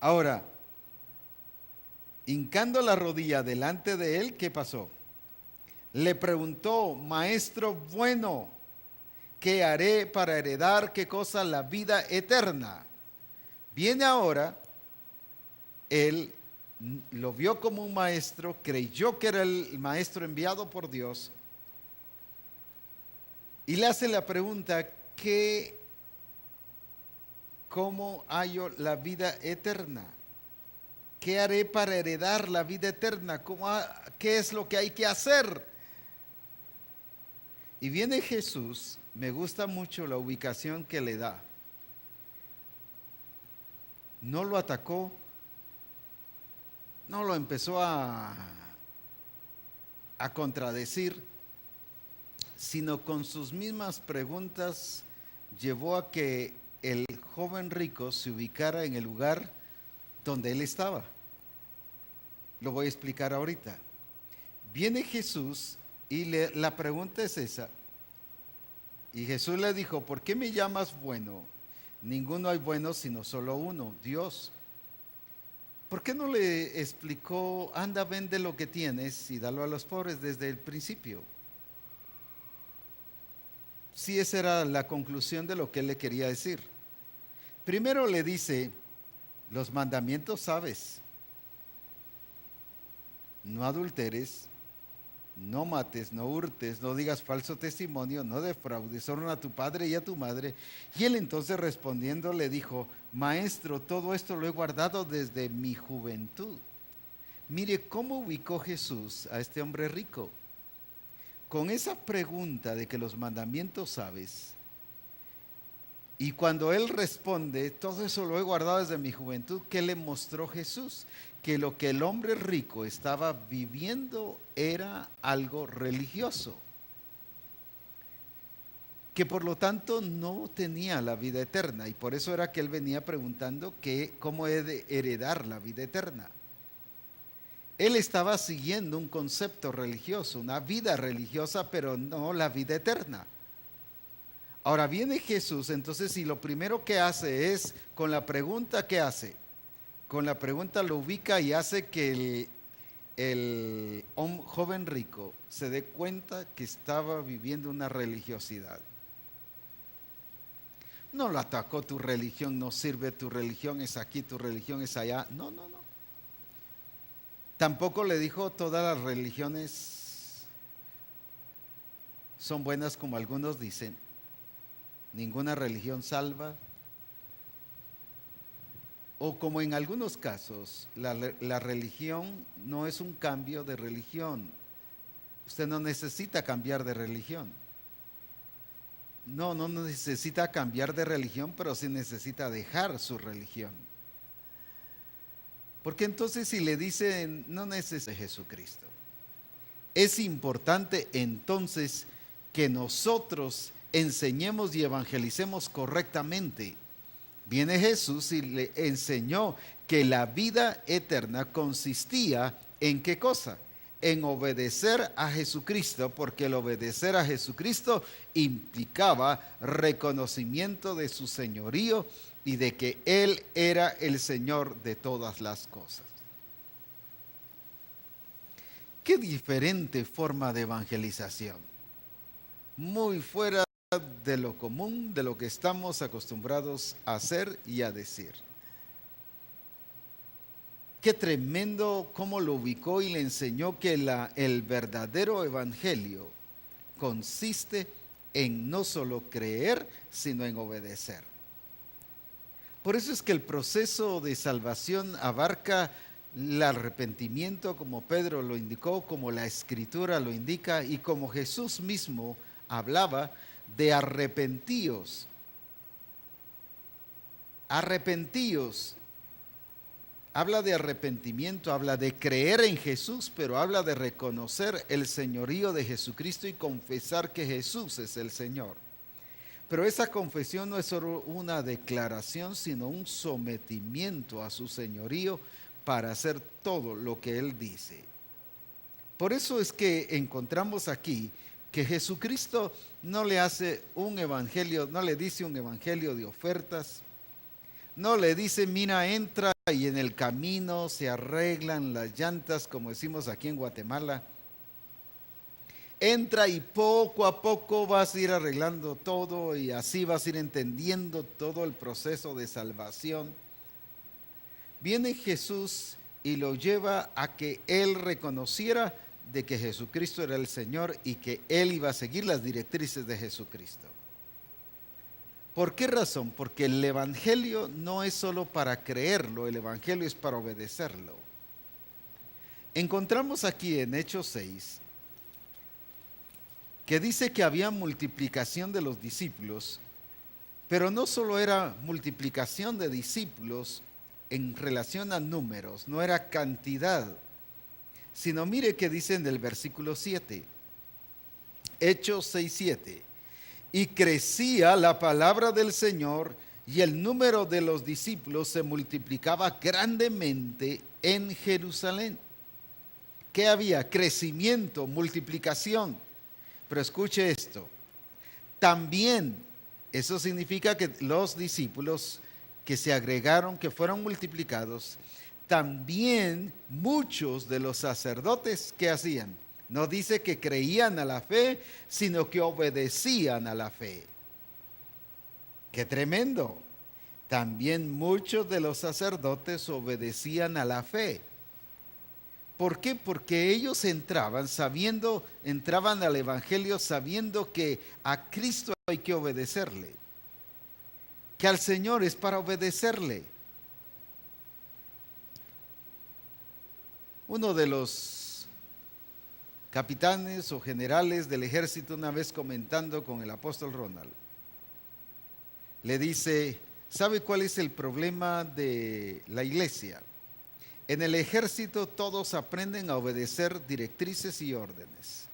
Ahora, hincando la rodilla delante de él, ¿qué pasó? Le preguntó, maestro bueno, ¿qué haré para heredar qué cosa? La vida eterna. Viene ahora, él lo vio como un maestro, creyó que era el maestro enviado por Dios y le hace la pregunta, ¿cómo hallo la vida eterna? ¿Qué haré para heredar la vida eterna? ¿Qué es lo que hay que hacer? Y viene Jesús, me gusta mucho la ubicación que le da. No lo atacó, no lo empezó a contradecir, sino con sus mismas preguntas llevó a que el joven rico se ubicara en el lugar donde él estaba. Lo voy a explicar ahorita. Viene Jesús y la pregunta es esa. Y Jesús le dijo, ¿por qué me llamas bueno? Ninguno hay bueno sino solo uno, Dios. ¿Por qué no le explicó, anda, vende lo que tienes y dalo a los pobres desde el principio? Sí, esa era la conclusión de lo que él le quería decir. Primero le dice, los mandamientos sabes. No adulteres, no mates, no hurtes, no digas falso testimonio, no defraudes, honra a tu padre y a tu madre. Y él entonces respondiendo le dijo, maestro, todo esto lo he guardado desde mi juventud. Mire cómo ubicó Jesús a este hombre rico. Con esa pregunta de que los mandamientos sabes, y cuando él responde, todo eso lo he guardado desde mi juventud, ¿qué le mostró Jesús? Que lo que el hombre rico estaba viviendo era algo religioso, que por lo tanto no tenía la vida eterna, y por eso era que él venía preguntando cómo he de heredar la vida eterna. Él estaba siguiendo un concepto religioso, una vida religiosa, pero no la vida eterna. Ahora viene Jesús, entonces, y lo primero que hace es, con la pregunta, ¿qué hace? Con la pregunta lo ubica y hace que el joven rico se dé cuenta que estaba viviendo una religiosidad. No lo atacó, tu religión no sirve, tu religión es aquí, tu religión es allá. No, no, no. Tampoco le dijo todas las religiones son buenas como algunos dicen. Ninguna religión salva. O como en algunos casos, la religión no es un cambio de religión. Usted no necesita cambiar de religión. no necesita cambiar de religión, pero sí necesita dejar su religión. Porque entonces si le dicen no necesita Jesucristo, es importante entonces que nosotros enseñemos y evangelicemos correctamente. Viene Jesús y le enseñó que la vida eterna consistía en ¿qué cosa? En obedecer a Jesucristo, porque el obedecer a Jesucristo implicaba reconocimiento de su señorío y de que Él era el Señor de todas las cosas. Qué diferente forma de evangelización, muy fuera de lo común, de lo que estamos acostumbrados a hacer y a decir. Qué tremendo cómo lo ubicó y le enseñó que el verdadero evangelio consiste en no solo creer, sino en obedecer. Por eso es que el proceso de salvación abarca el arrepentimiento, como Pedro lo indicó, como la Escritura lo indica y como Jesús mismo hablaba de arrepentíos. Arrepentíos. Habla de arrepentimiento, habla de creer en Jesús, pero habla de reconocer el señorío de Jesucristo y confesar que Jesús es el Señor. Pero esa confesión no es solo una declaración, sino un sometimiento a su señorío para hacer todo lo que Él dice. Por eso es que encontramos aquí que Jesucristo no le hace un evangelio, no le dice un evangelio de ofertas, no le dice, mira, entra y en el camino se arreglan las llantas, como decimos aquí en Guatemala. Entra y poco a poco vas a ir arreglando todo y así vas a ir entendiendo todo el proceso de salvación. Viene Jesús y lo lleva a que él reconociera de que Jesucristo era el Señor y que él iba a seguir las directrices de Jesucristo. ¿Por qué razón? Porque el evangelio no es solo para creerlo, el evangelio es para obedecerlo. Encontramos aquí en Hechos 6 que dice que había multiplicación de los discípulos, pero no solo era multiplicación de discípulos en relación a números, no era cantidad, sino mire que dice en el versículo 7, Hechos 6, 7, y crecía la palabra del Señor y el número de los discípulos se multiplicaba grandemente en Jerusalén. ¿Qué había? Crecimiento, multiplicación. Pero escuche esto, también eso significa que los discípulos que se agregaron, que fueron multiplicados, también muchos de los sacerdotes, ¿qué hacían? No dice que creían a la fe, sino que obedecían a la fe. ¡Qué tremendo! También muchos de los sacerdotes obedecían a la fe. ¿Por qué? Porque ellos entraban al evangelio sabiendo que a Cristo hay que obedecerle, que al Señor es para obedecerle. Uno de los capitanes o generales del ejército, una vez comentando con el apóstol Ronald, le dice, ¿sabe cuál es el problema de la iglesia? En el ejército todos aprenden a obedecer directrices y órdenes,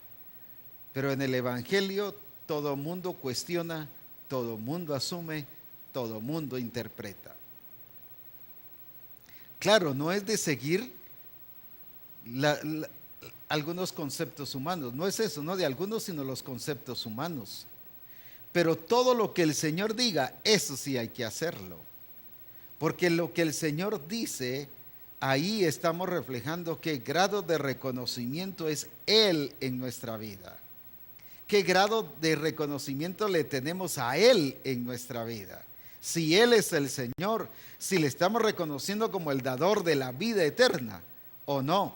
pero en el evangelio todo mundo cuestiona, todo mundo asume, todo mundo interpreta. Claro, no es de seguir algunos conceptos humanos, no es eso, no de algunos, sino los conceptos humanos. Pero todo lo que el Señor diga, eso sí hay que hacerlo, porque lo que el Señor dice, ahí estamos reflejando qué grado de reconocimiento es Él en nuestra vida. ¿Qué grado de reconocimiento le tenemos a Él en nuestra vida? Si Él es el Señor, si le estamos reconociendo como el dador de la vida eterna o no.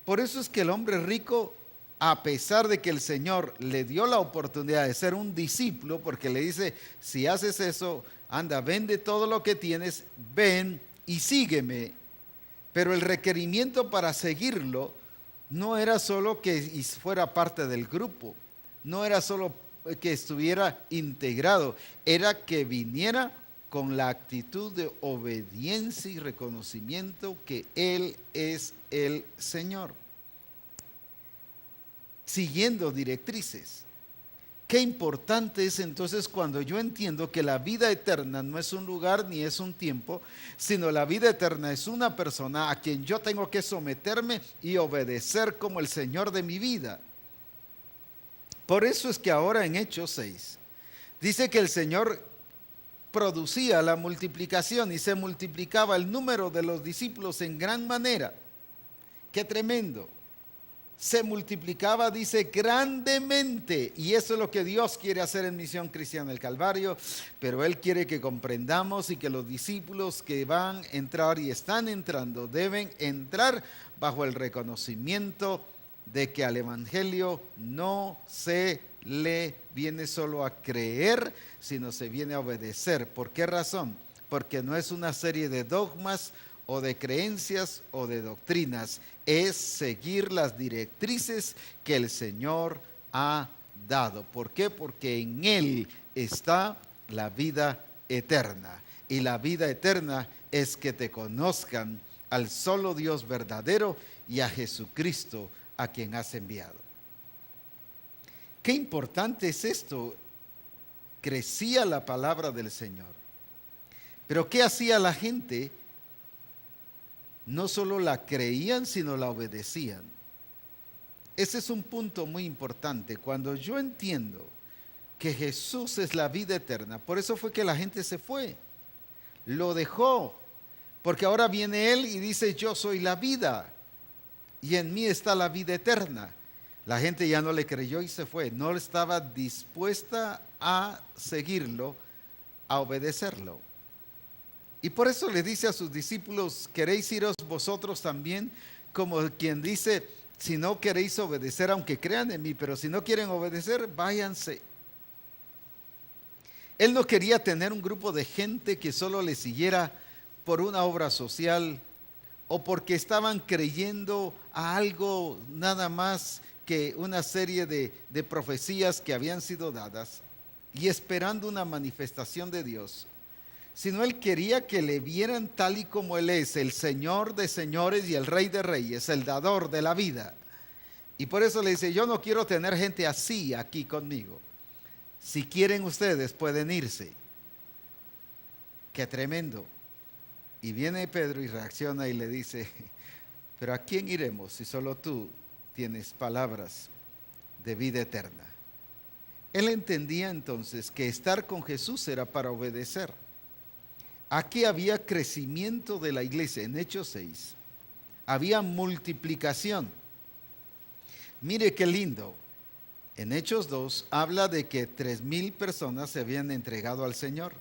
Por eso es que el hombre rico, a pesar de que el Señor le dio la oportunidad de ser un discípulo, porque le dice, si haces eso, anda, vende todo lo que tienes, ven y sígueme. Pero el requerimiento para seguirlo no era solo que fuera parte del grupo, no era solo que estuviera integrado, era que viniera con la actitud de obediencia y reconocimiento que Él es el Señor, siguiendo directrices. Qué importante es entonces cuando yo entiendo que la vida eterna no es un lugar ni es un tiempo, sino la vida eterna es una persona a quien yo tengo que someterme y obedecer como el Señor de mi vida. Por eso es que ahora en Hechos 6 dice que el Señor producía la multiplicación y se multiplicaba el número de los discípulos en gran manera. Qué tremendo. Se multiplicaba, dice, grandemente. Y eso es lo que Dios quiere hacer en Misión Cristiana del Calvario. Pero Él quiere que comprendamos y que los discípulos que van a entrar y están entrando deben entrar bajo el reconocimiento de que al Evangelio no se le viene solo a creer, sino se viene a obedecer. ¿Por qué razón? Porque no es una serie de dogmas o de creencias o de doctrinas, es seguir las directrices que el Señor ha dado. ¿Por qué? Porque en Él está la vida eterna. Y la vida eterna es que te conozcan al solo Dios verdadero y a Jesucristo a quien has enviado. Qué importante es esto. Crecía la palabra del Señor. Pero ¿qué hacía la gente? No solo la creían, sino la obedecían. Ese es un punto muy importante. Cuando yo entiendo que Jesús es la vida eterna, por eso fue que la gente se fue, lo dejó, porque ahora viene Él y dice: yo soy la vida y en mí está la vida eterna. La gente ya no le creyó y se fue, no estaba dispuesta a seguirlo, a obedecerlo. Y por eso le dice a sus discípulos: ¿queréis iros vosotros también? Como quien dice: si no queréis obedecer, aunque crean en mí, pero si no quieren obedecer, váyanse. Él no quería tener un grupo de gente que solo le siguiera por una obra social o porque estaban creyendo a algo nada más que una serie de profecías que habían sido dadas y esperando una manifestación de Dios. Sino Él quería que le vieran tal y como Él es, el Señor de señores y el Rey de reyes, el dador de la vida. Y por eso le dice: yo no quiero tener gente así aquí conmigo. Si quieren ustedes pueden irse. Qué tremendo. Y viene Pedro y reacciona y le dice: pero ¿a quién iremos si solo tú tienes palabras de vida eterna? Él entendía entonces que estar con Jesús era para obedecer. Aquí había crecimiento de la iglesia. En Hechos 6 había multiplicación. Mire qué lindo. En Hechos 2 habla de que 3,000 personas se habían entregado al Señor.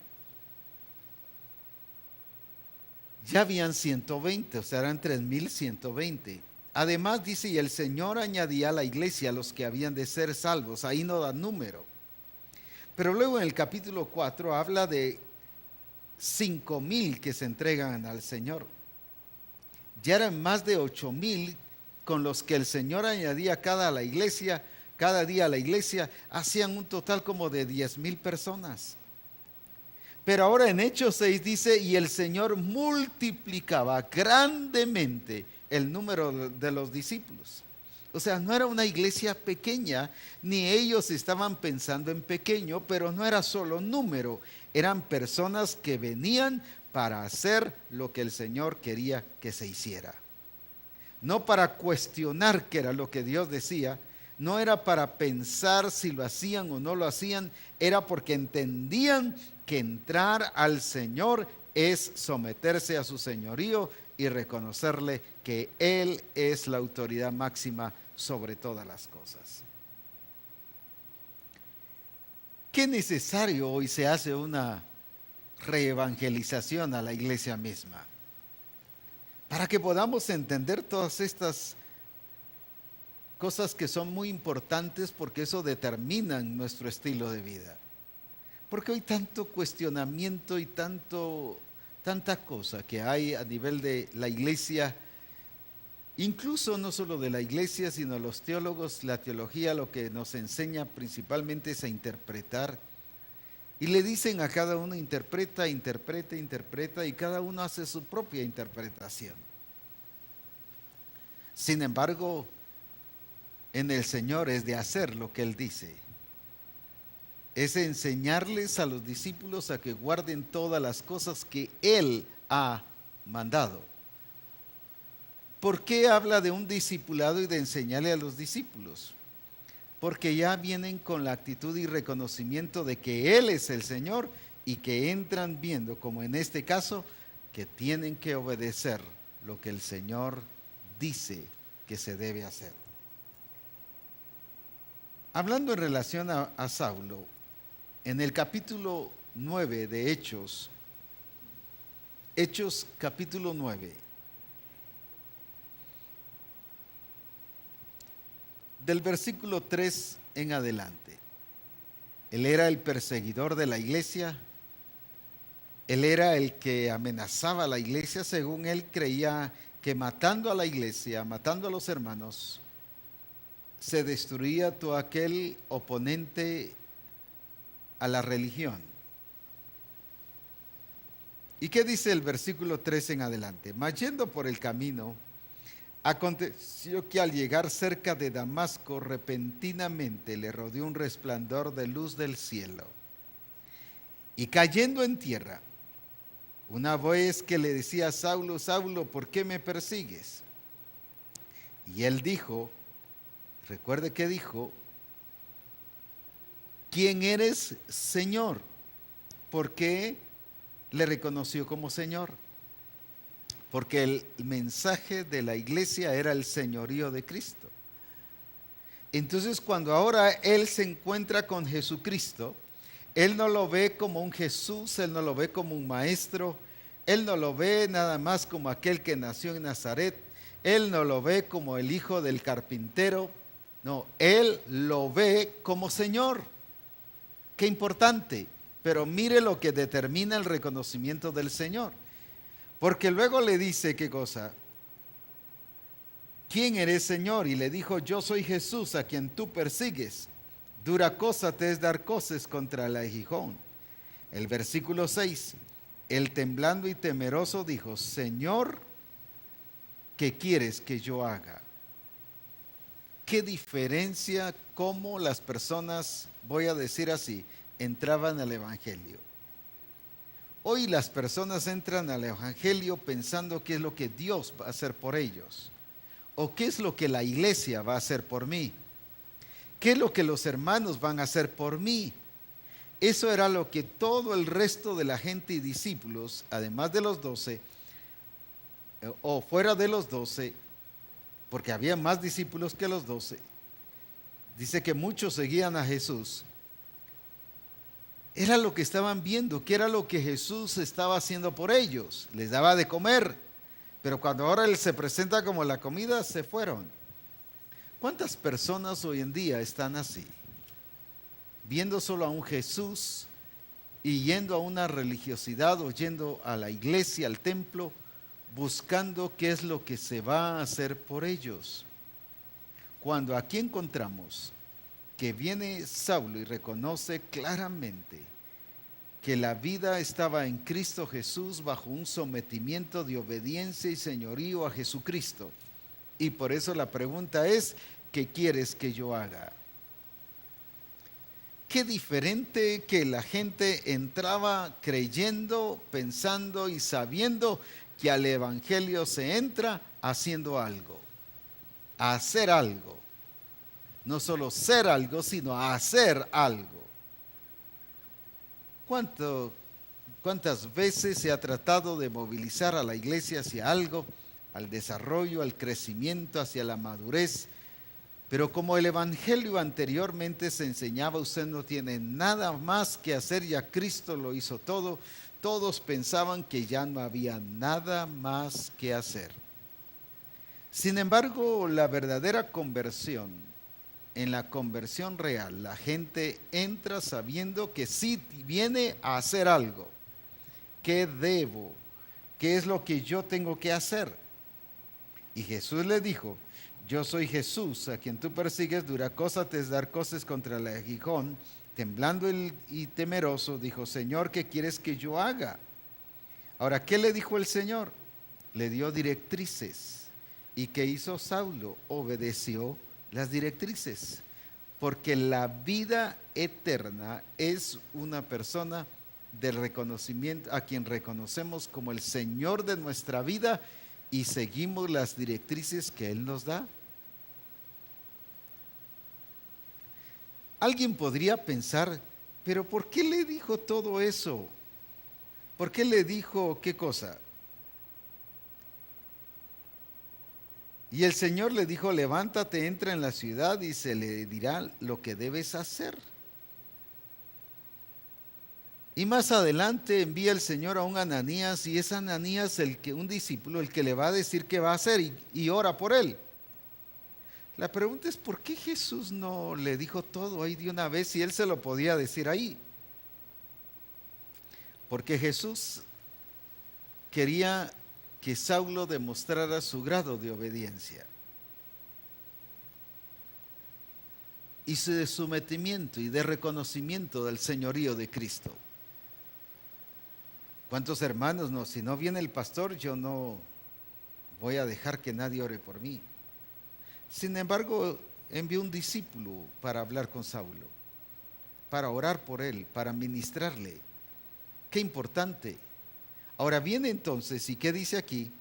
Ya habían 120, o sea, eran 3,120. Además dice: y el Señor añadía a la iglesia a los que habían de ser salvos. Ahí no da número. Pero luego en el capítulo 4 habla de 5,000 que se entregan al Señor. Ya eran más de 8,000 con los que el Señor añadía cada día a la iglesia, hacían un total como de 10,000 personas. Pero ahora en Hechos 6 dice: y el Señor multiplicaba grandemente el número de los discípulos. O sea, no era una iglesia pequeña, ni ellos estaban pensando en pequeño, pero no era solo número, eran personas que venían para hacer lo que el Señor quería que se hiciera. No para cuestionar qué era lo que Dios decía, no era para pensar si lo hacían o no lo hacían, era porque entendían que entrar al Señor es someterse a su señorío y reconocerle que Él es la autoridad máxima sobre todas las cosas. Qué necesario hoy se hace una reevangelización a la iglesia misma, para que podamos entender todas estas cosas que son muy importantes, porque eso determina nuestro estilo de vida. Porque hay tanto cuestionamiento y tanta cosa que hay a nivel de la iglesia Incluso no solo de la iglesia, sino los teólogos, la teología lo que nos enseña principalmente es a interpretar. Y le dicen a cada uno, interpreta, interpreta, interpreta, y cada uno hace su propia interpretación. Sin embargo, en el Señor es de hacer lo que Él dice. Es enseñarles a los discípulos a que guarden todas las cosas que Él ha mandado. ¿Por qué habla de un discipulado y de enseñarle a los discípulos? Porque ya vienen con la actitud y reconocimiento de que Él es el Señor y que entran viendo, como en este caso, que tienen que obedecer lo que el Señor dice que se debe hacer. Hablando en relación a Saulo, en el capítulo 9 de Hechos capítulo 9, del versículo 3 en adelante. Él era el perseguidor de la iglesia, él era el que amenazaba a la iglesia, según él creía que matando a la iglesia, matando a los hermanos, se destruía todo aquel oponente a la religión. ¿Y qué dice el versículo 3 en adelante? Mas yendo por el camino, aconteció que al llegar cerca de Damasco, repentinamente le rodeó un resplandor de luz del cielo. Y cayendo en tierra, una voz que le decía: Saulo, Saulo, ¿por qué me persigues? Y él dijo, recuerde que dijo, ¿quién eres, Señor? ¿Por qué le reconoció como Señor? Porque el mensaje de la iglesia era el señorío de Cristo. Entonces, cuando ahora él se encuentra con Jesucristo, él no lo ve como un Jesús, él no lo ve como un maestro, él no lo ve nada más como aquel que nació en Nazaret, él no lo ve como el hijo del carpintero, no, él lo ve como Señor. Qué importante, pero mire lo que determina el reconocimiento del Señor. Porque luego le dice, ¿qué cosa? ¿Quién eres, Señor? Y le dijo, yo soy Jesús a quien tú persigues. Dura cosa te es dar coces contra el aguijón. El versículo 6, él temblando y temeroso dijo, Señor, ¿qué quieres que yo haga? ¿Qué diferencia cómo las personas, voy a decir así, entraban al Evangelio? Hoy las personas entran al Evangelio pensando qué es lo que Dios va a hacer por ellos, o qué es lo que la iglesia va a hacer por mí, qué es lo que los hermanos van a hacer por mí. Eso era lo que todo el resto de la gente y discípulos, además de los 12, o fuera de los 12, porque había más discípulos que los 12, dice que muchos seguían a Jesús. Era lo que estaban viendo, que era lo que Jesús estaba haciendo por ellos. Les daba de comer, pero cuando ahora Él se presenta como la comida, se fueron. ¿Cuántas personas hoy en día están así? Viendo solo a un Jesús y yendo a una religiosidad o yendo a la iglesia, al templo, buscando qué es lo que se va a hacer por ellos. Cuando aquí encontramos que viene Saulo y reconoce claramente que la vida estaba en Cristo Jesús bajo un sometimiento de obediencia y señorío a Jesucristo. Y por eso la pregunta es, ¿qué quieres que yo haga? Qué diferente que la gente entraba creyendo, pensando y sabiendo que al Evangelio se entra haciendo algo, a hacer algo. No solo ser algo, sino hacer algo. ¿Cuántas veces se ha tratado de movilizar a la iglesia hacia algo, al desarrollo, al crecimiento, hacia la madurez? Pero como el Evangelio anteriormente se enseñaba, usted no tiene nada más que hacer, ya Cristo lo hizo todo. Todos pensaban que ya no había nada más que hacer. Sin embargo, la verdadera conversión, en la conversión real, la gente entra sabiendo que sí viene a hacer algo. ¿Qué debo? ¿Qué es lo que yo tengo que hacer? Y Jesús le dijo: yo soy Jesús, a quien tú persigues. Dura cosa te es dar cosas contra el aguijón. Temblando y temeroso, dijo: Señor, ¿qué quieres que yo haga? Ahora, ¿qué le dijo el Señor? Le dio directrices. ¿Y qué hizo Saulo? Obedeció las directrices. Porque la vida eterna es una persona del reconocimiento, a quien reconocemos como el Señor de nuestra vida y seguimos las directrices que Él nos da. Alguien podría pensar: pero ¿por qué le dijo todo eso? ¿Por qué le dijo qué cosa? Y el Señor le dijo: levántate, entra en la ciudad y se le dirá lo que debes hacer. Y más adelante envía el Señor a un Ananías, y es Ananías un discípulo, el que le va a decir qué va a hacer, y ora por él. La pregunta es: ¿por qué Jesús no le dijo todo ahí de una vez si él se lo podía decir ahí? Porque Jesús quería que Saulo demostrara su grado de obediencia y su de sometimiento y de reconocimiento del señorío de Cristo. ¿Cuántos hermanos no? Si no viene el pastor, yo no voy a dejar que nadie ore por mí. Sin embargo, envió un discípulo para hablar con Saulo, para orar por él, para ministrarle. Qué importante. Ahora viene entonces, ¿y qué dice aquí?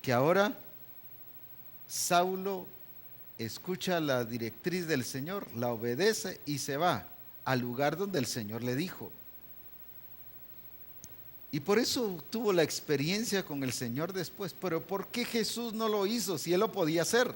Que ahora Saulo escucha la directriz del Señor, la obedece y se va al lugar donde el Señor le dijo. Y por eso tuvo la experiencia con el Señor después. Pero ¿por qué Jesús no lo hizo si Él lo podía hacer?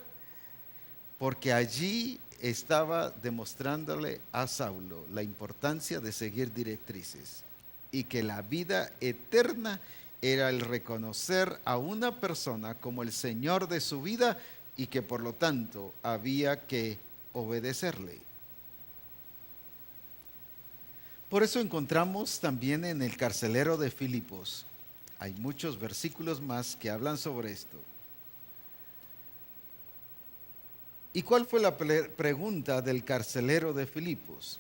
Porque allí estaba demostrándole a Saulo la importancia de seguir directrices y que la vida eterna era el reconocer a una persona como el Señor de su vida y que por lo tanto había que obedecerle. Por eso encontramos también en el carcelero de Filipos, hay muchos versículos más que hablan sobre esto. ¿Y cuál fue la pregunta del carcelero de Filipos?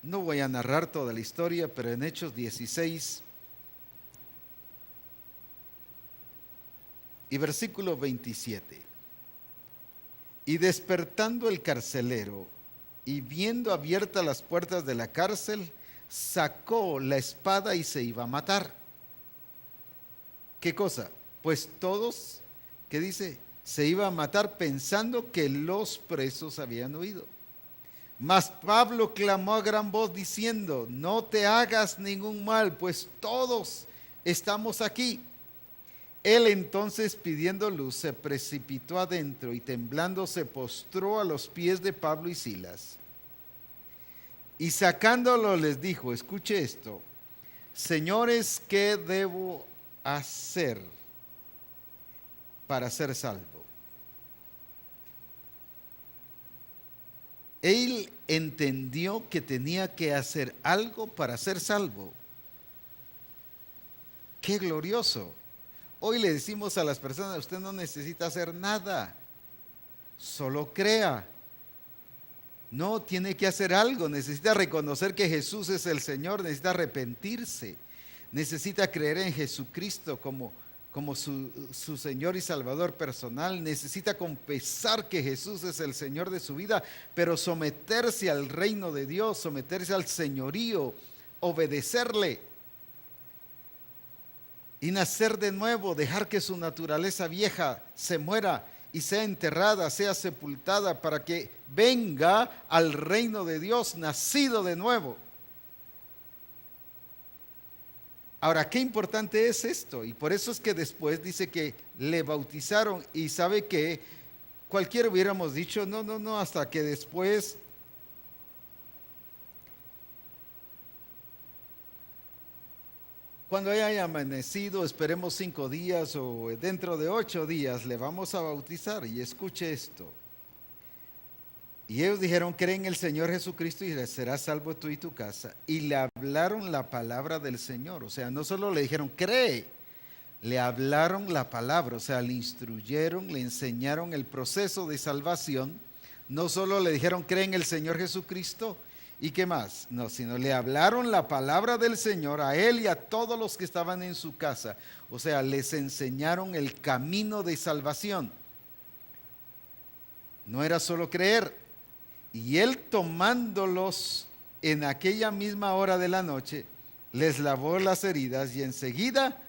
No voy a narrar toda la historia, pero en Hechos 16 y versículo 27. Y despertando el carcelero y viendo abiertas las puertas de la cárcel, sacó la espada y se iba a matar. ¿Qué cosa? Pues todos, ¿qué dice? Se iba a matar pensando que los presos habían huido. Mas Pablo clamó a gran voz diciendo: no te hagas ningún mal, pues todos estamos aquí. Él entonces, pidiendo luz, se precipitó adentro y temblando se postró a los pies de Pablo y Silas. Y sacándolo les dijo: escuche esto, señores, ¿qué debo hacer para ser salvo? Él entendió que tenía que hacer algo para ser salvo. ¡Qué glorioso! Hoy le decimos a las personas: usted no necesita hacer nada, solo crea. No, tiene que hacer algo, necesita reconocer que Jesús es el Señor, necesita arrepentirse, necesita creer en Jesucristo como su Señor y Salvador personal, necesita confesar que Jesús es el Señor de su vida, pero someterse al reino de Dios, someterse al señorío, obedecerle y nacer de nuevo, dejar que su naturaleza vieja se muera y sea enterrada, sea sepultada, para que venga al reino de Dios nacido de nuevo. Ahora, qué importante es esto, y por eso es que después dice que le bautizaron, y sabe que cualquiera hubiéramos dicho: no, hasta que después cuando haya amanecido, esperemos 5 días o dentro de 8 días le vamos a bautizar. Y escuche esto. Y ellos dijeron: cree en el Señor Jesucristo y serás salvo tú y tu casa. Y le hablaron la palabra del Señor. O sea, no solo le dijeron cree, le hablaron la palabra, o sea, le instruyeron, le enseñaron el proceso de salvación. No solo le dijeron, cree en el Señor Jesucristo, ¿y qué más? No, sino le hablaron la palabra del Señor a él y a todos los que estaban en su casa. O sea, les enseñaron el camino de salvación. No era solo creer. Y él, tomándolos en aquella misma hora de la noche, les lavó las heridas y enseguida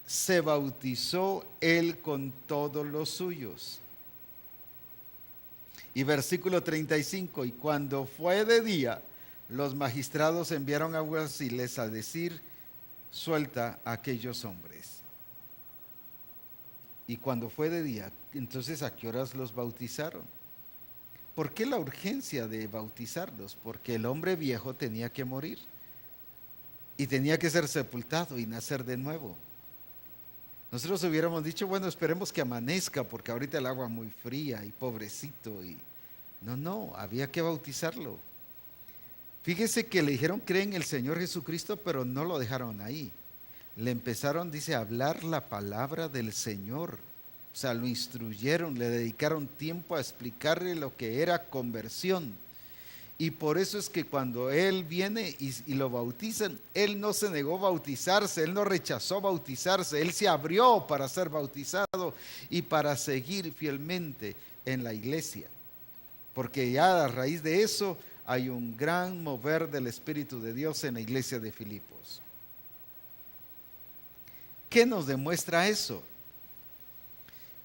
se bautizó él con todos los suyos. Y versículo 35, y cuando fue de día, los magistrados enviaron alguaciles a decir, suelta a aquellos hombres. Y cuando fue de día, entonces ¿a qué horas los bautizaron? ¿Por qué la urgencia de bautizarlos? Porque el hombre viejo tenía que morir y tenía que ser sepultado y nacer de nuevo. Nosotros hubiéramos dicho, bueno, esperemos que amanezca porque ahorita el agua es muy fría y pobrecito. No, había que bautizarlo. Fíjese que le dijeron, cree en el Señor Jesucristo, pero no lo dejaron ahí. Le empezaron, dice, a hablar la palabra del Señor. O sea, lo instruyeron, le dedicaron tiempo a explicarle lo que era conversión. Y por eso es que cuando él viene y lo bautizan, él no se negó a bautizarse, él no rechazó bautizarse, él se abrió para ser bautizado y para seguir fielmente en la iglesia. Porque ya a raíz de eso hay un gran mover del Espíritu de Dios en la iglesia de Filipos. ¿Qué nos demuestra eso?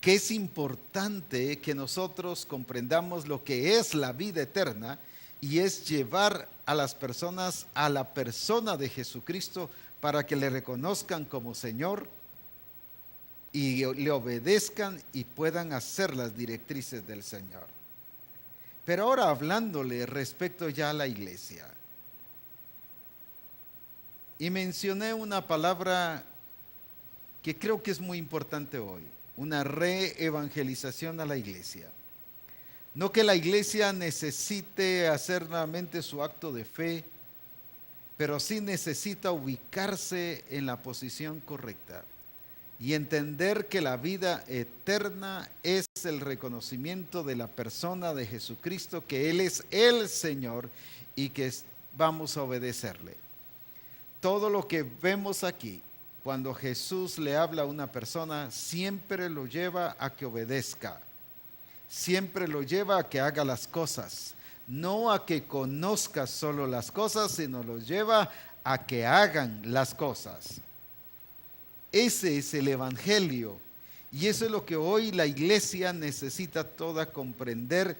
Que es importante que nosotros comprendamos lo que es la vida eterna y es llevar a las personas a la persona de Jesucristo para que le reconozcan como Señor y le obedezcan y puedan hacer las directrices del Señor. Pero ahora hablándole respecto ya a la iglesia. Y mencioné una palabra que creo que es muy importante hoy, una reevangelización a la iglesia. No que la iglesia necesite hacer nuevamente su acto de fe, pero sí necesita ubicarse en la posición correcta y entender que la vida eterna es el reconocimiento de la persona de Jesucristo, que Él es el Señor y que vamos a obedecerle. Todo lo que vemos aquí, cuando Jesús le habla a una persona, siempre lo lleva a que obedezca. Siempre lo lleva a que haga las cosas, no a que conozca solo las cosas, sino lo lleva a que hagan las cosas. Ese es el evangelio y eso es lo que hoy la iglesia necesita toda comprender,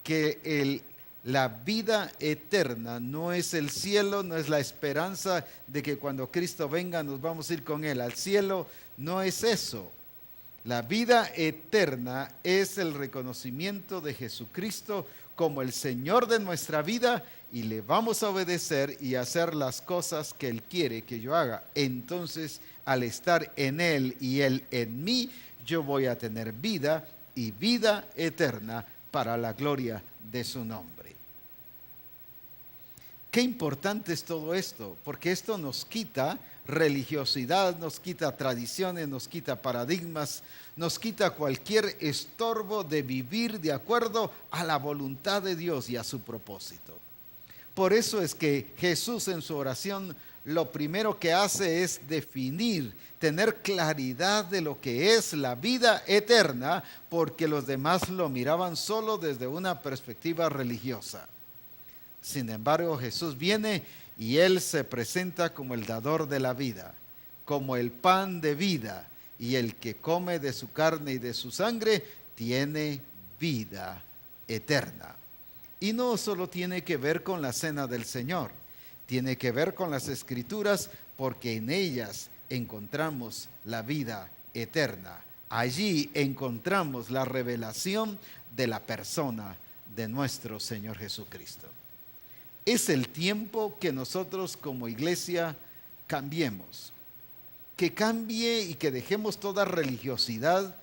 que la vida eterna no es el cielo, no es la esperanza de que cuando Cristo venga nos vamos a ir con Él al cielo, no es eso. La vida eterna es el reconocimiento de Jesucristo como el Señor de nuestra vida y le vamos a obedecer y hacer las cosas que Él quiere que yo haga. Entonces, al estar en Él y Él en mí, yo voy a tener vida y vida eterna para la gloria de su nombre. Qué importante es todo esto, porque esto nos quita religiosidad, nos quita tradiciones, nos quita paradigmas, nos quita cualquier estorbo de vivir de acuerdo a la voluntad de Dios y a su propósito. Por eso es que Jesús en su oración lo primero que hace es definir, tener claridad de lo que es la vida eterna, porque los demás lo miraban solo desde una perspectiva religiosa. Sin embargo, Jesús viene y Él se presenta como el dador de la vida, como el pan de vida, y el que come de su carne y de su sangre tiene vida eterna. Y no solo tiene que ver con la cena del Señor, tiene que ver con las Escrituras, porque en ellas encontramos la vida eterna. Allí encontramos la revelación de la persona de nuestro Señor Jesucristo. Es el tiempo que nosotros como iglesia cambiemos, que cambie y que dejemos toda religiosidad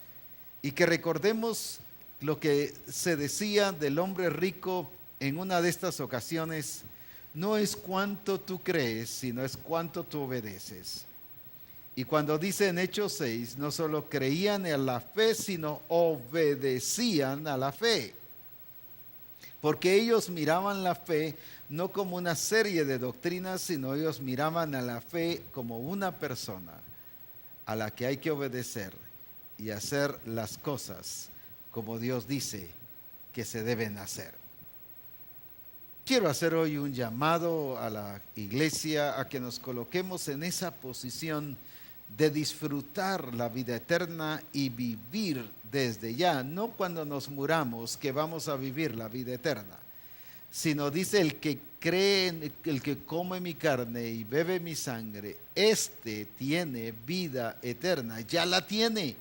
y que recordemos lo que se decía del hombre rico en una de estas ocasiones: no es cuánto tú crees, sino es cuánto tú obedeces. Y cuando dice en Hechos 6, no solo creían en la fe, sino obedecían a la fe. Porque ellos miraban la fe no como una serie de doctrinas, sino ellos miraban a la fe como una persona a la que hay que obedecer y hacer las cosas como Dios dice que se deben hacer. Quiero hacer hoy un llamado a la iglesia a que nos coloquemos en esa posición de disfrutar la vida eterna y vivir desde ya, no cuando nos muramos que vamos a vivir la vida eterna, sino dice el que cree, el que come mi carne y bebe mi sangre, este tiene vida eterna, ya la tiene,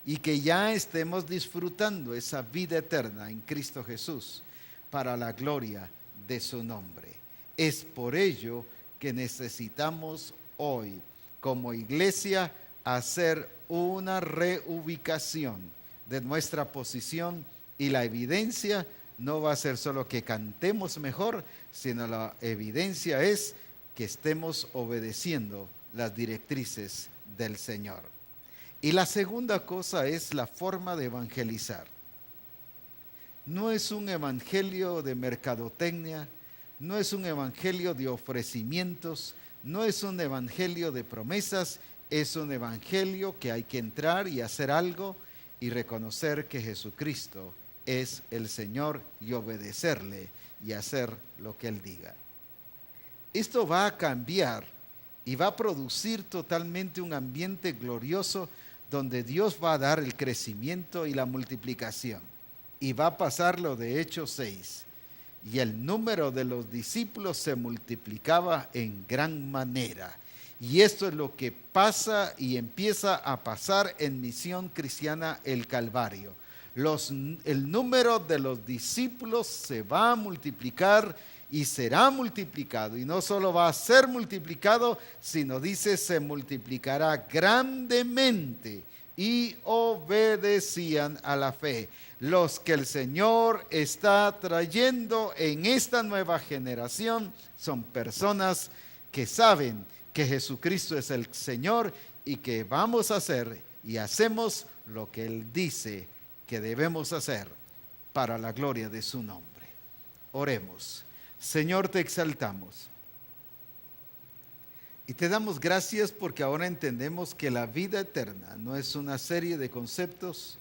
y que ya estemos disfrutando esa vida eterna en Cristo Jesús para la gloria de su nombre. Es por ello que necesitamos hoy como iglesia hacer una reubicación de nuestra posición, y la evidencia no va a ser solo que cantemos mejor, sino la evidencia es que estemos obedeciendo las directrices del Señor. Y la segunda cosa es la forma de evangelizar. No es un evangelio de mercadotecnia, no es un evangelio de ofrecimientos, no es un evangelio de promesas, es un evangelio que hay que entrar y hacer algo y reconocer que Jesucristo es el Señor y obedecerle y hacer lo que Él diga. Esto va a cambiar y va a producir totalmente un ambiente glorioso donde Dios va a dar el crecimiento y la multiplicación. Y va a pasar lo de Hechos 6. Y el número de los discípulos se multiplicaba en gran manera. Y esto es lo que pasa y empieza a pasar en Misión Cristiana El Calvario. El número de los discípulos se va a multiplicar y será multiplicado. Y no solo va a ser multiplicado, sino dice se multiplicará grandemente. Y obedecían a la fe. Los que el Señor está trayendo en esta nueva generación son personas que saben que Jesucristo es el Señor y que vamos a hacer y hacemos lo que Él dice que debemos hacer para la gloria de su nombre. Oremos. Señor, te exaltamos y te damos gracias porque ahora entendemos que la vida eterna no es una serie de conceptos,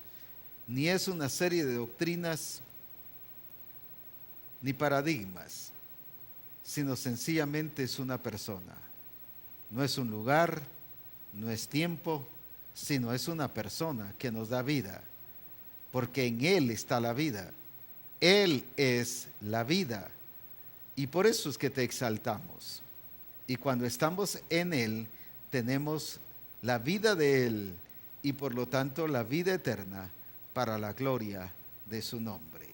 ni es una serie de doctrinas, ni paradigmas, sino sencillamente es una persona. No es un lugar, no es tiempo, sino es una persona que nos da vida, porque en Él está la vida. Él es la vida, y por eso es que te exaltamos. Y cuando estamos en Él, tenemos la vida de Él, y por lo tanto la vida eterna para la gloria de su nombre.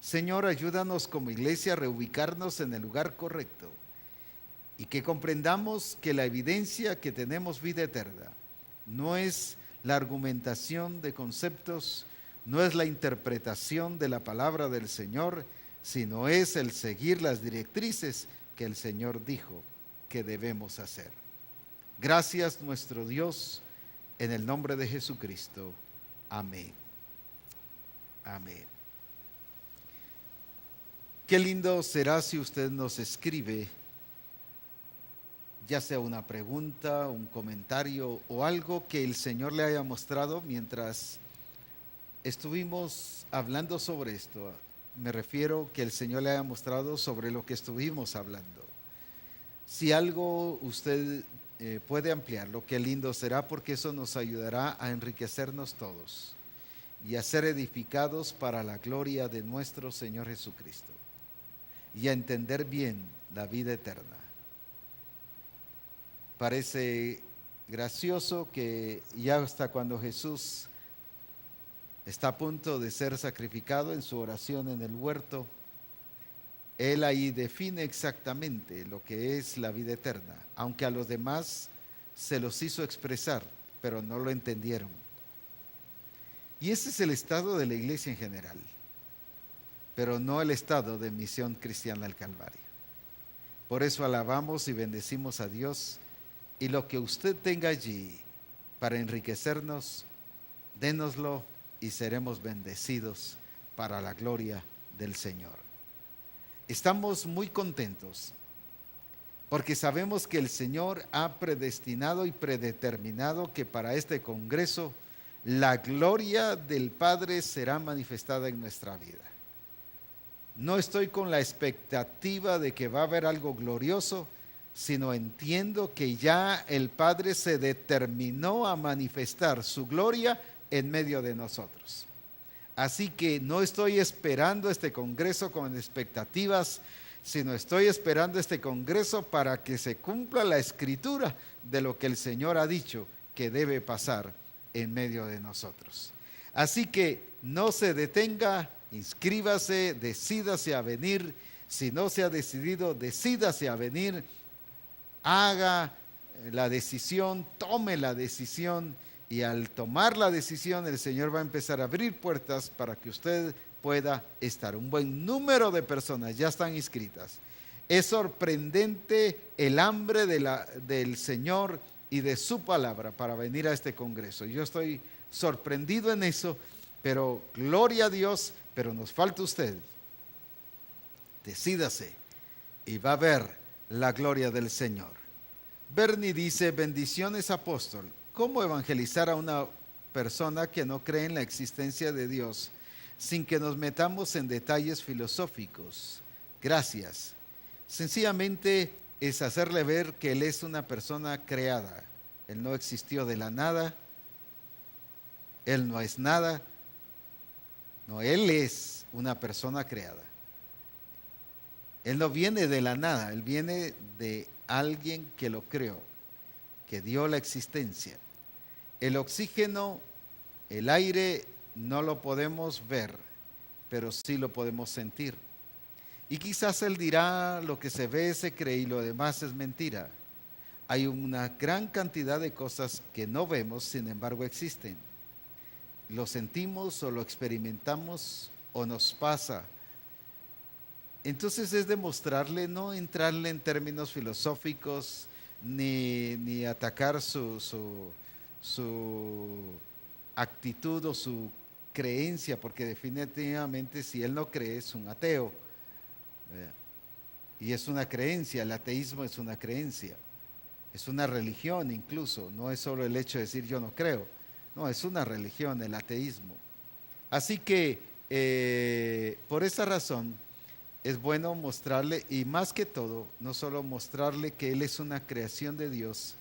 Señor, ayúdanos como iglesia a reubicarnos en el lugar correcto y que comprendamos que la evidencia que tenemos vida eterna no es la argumentación de conceptos, no es la interpretación de la palabra del Señor, sino es el seguir las directrices que el Señor dijo que debemos hacer. Gracias, nuestro Dios, en el nombre de Jesucristo. Amén. Amén. Qué lindo será si usted nos escribe, ya sea una pregunta, un comentario o algo que el Señor le haya mostrado mientras estuvimos hablando sobre esto. Me refiero que el Señor le haya mostrado sobre lo que estuvimos hablando. Si algo usted puede ampliarlo, qué lindo será, porque eso nos ayudará a enriquecernos todos y a ser edificados para la gloria de nuestro Señor Jesucristo y a entender bien la vida eterna. Parece gracioso que ya hasta cuando Jesús está a punto de ser sacrificado en su oración en el huerto, Él ahí define exactamente lo que es la vida eterna, aunque a los demás se los hizo expresar, pero no lo entendieron. Y ese es el estado de la iglesia en general, pero no el estado de Misión Cristiana del Calvario. Por eso alabamos y bendecimos a Dios, Y lo que usted tenga allí para enriquecernos, dénoslo y seremos bendecidos para la gloria del Señor. Estamos muy contentos porque sabemos que el Señor ha predestinado y predeterminado que para este congreso la gloria del Padre será manifestada en nuestra vida. No estoy con la expectativa de que va a haber algo glorioso, sino entiendo que ya el Padre se determinó a manifestar su gloria en medio de nosotros. Así que no estoy esperando este congreso con expectativas, sino estoy esperando este congreso para que se cumpla la escritura de lo que el Señor ha dicho que debe pasar en medio de nosotros. Así que no se detenga, inscríbase, decídase a venir. Si no se ha decidido, decídase a venir, haga la decisión, tome la decisión. Y al tomar la decisión, el Señor va a empezar a abrir puertas para que usted pueda estar. Un buen número de personas ya están inscritas. Es sorprendente el hambre del Señor y de su palabra para venir a este congreso. Yo estoy sorprendido en eso, pero gloria a Dios, pero nos falta usted. Decídase y va a ver la gloria del Señor. Bernie dice, bendiciones apóstol. ¿Cómo evangelizar a una persona que no cree en la existencia de Dios sin que nos metamos en detalles filosóficos? Gracias. Sencillamente es hacerle ver que Él es una persona creada. Él no existió de la nada. Él no es nada. No, Él es una persona creada. Él no viene de la nada. Él viene de alguien que lo creó, que dio la existencia. El oxígeno, el aire, no lo podemos ver, pero sí lo podemos sentir. Y quizás él dirá, lo que se ve se cree y lo demás es mentira. Hay una gran cantidad de cosas que no vemos, sin embargo existen. Lo sentimos o lo experimentamos o nos pasa. Entonces es demostrarle, no entrarle en términos filosóficos, ni atacar su actitud o su creencia, porque definitivamente si él no cree es un ateo. Y es una creencia, el ateísmo es una creencia, es una religión incluso, no es solo el hecho de decir yo no creo, no, es una religión el ateísmo. Así que por esa razón es bueno mostrarle, y más que todo, no solo mostrarle que él es una creación de Dios,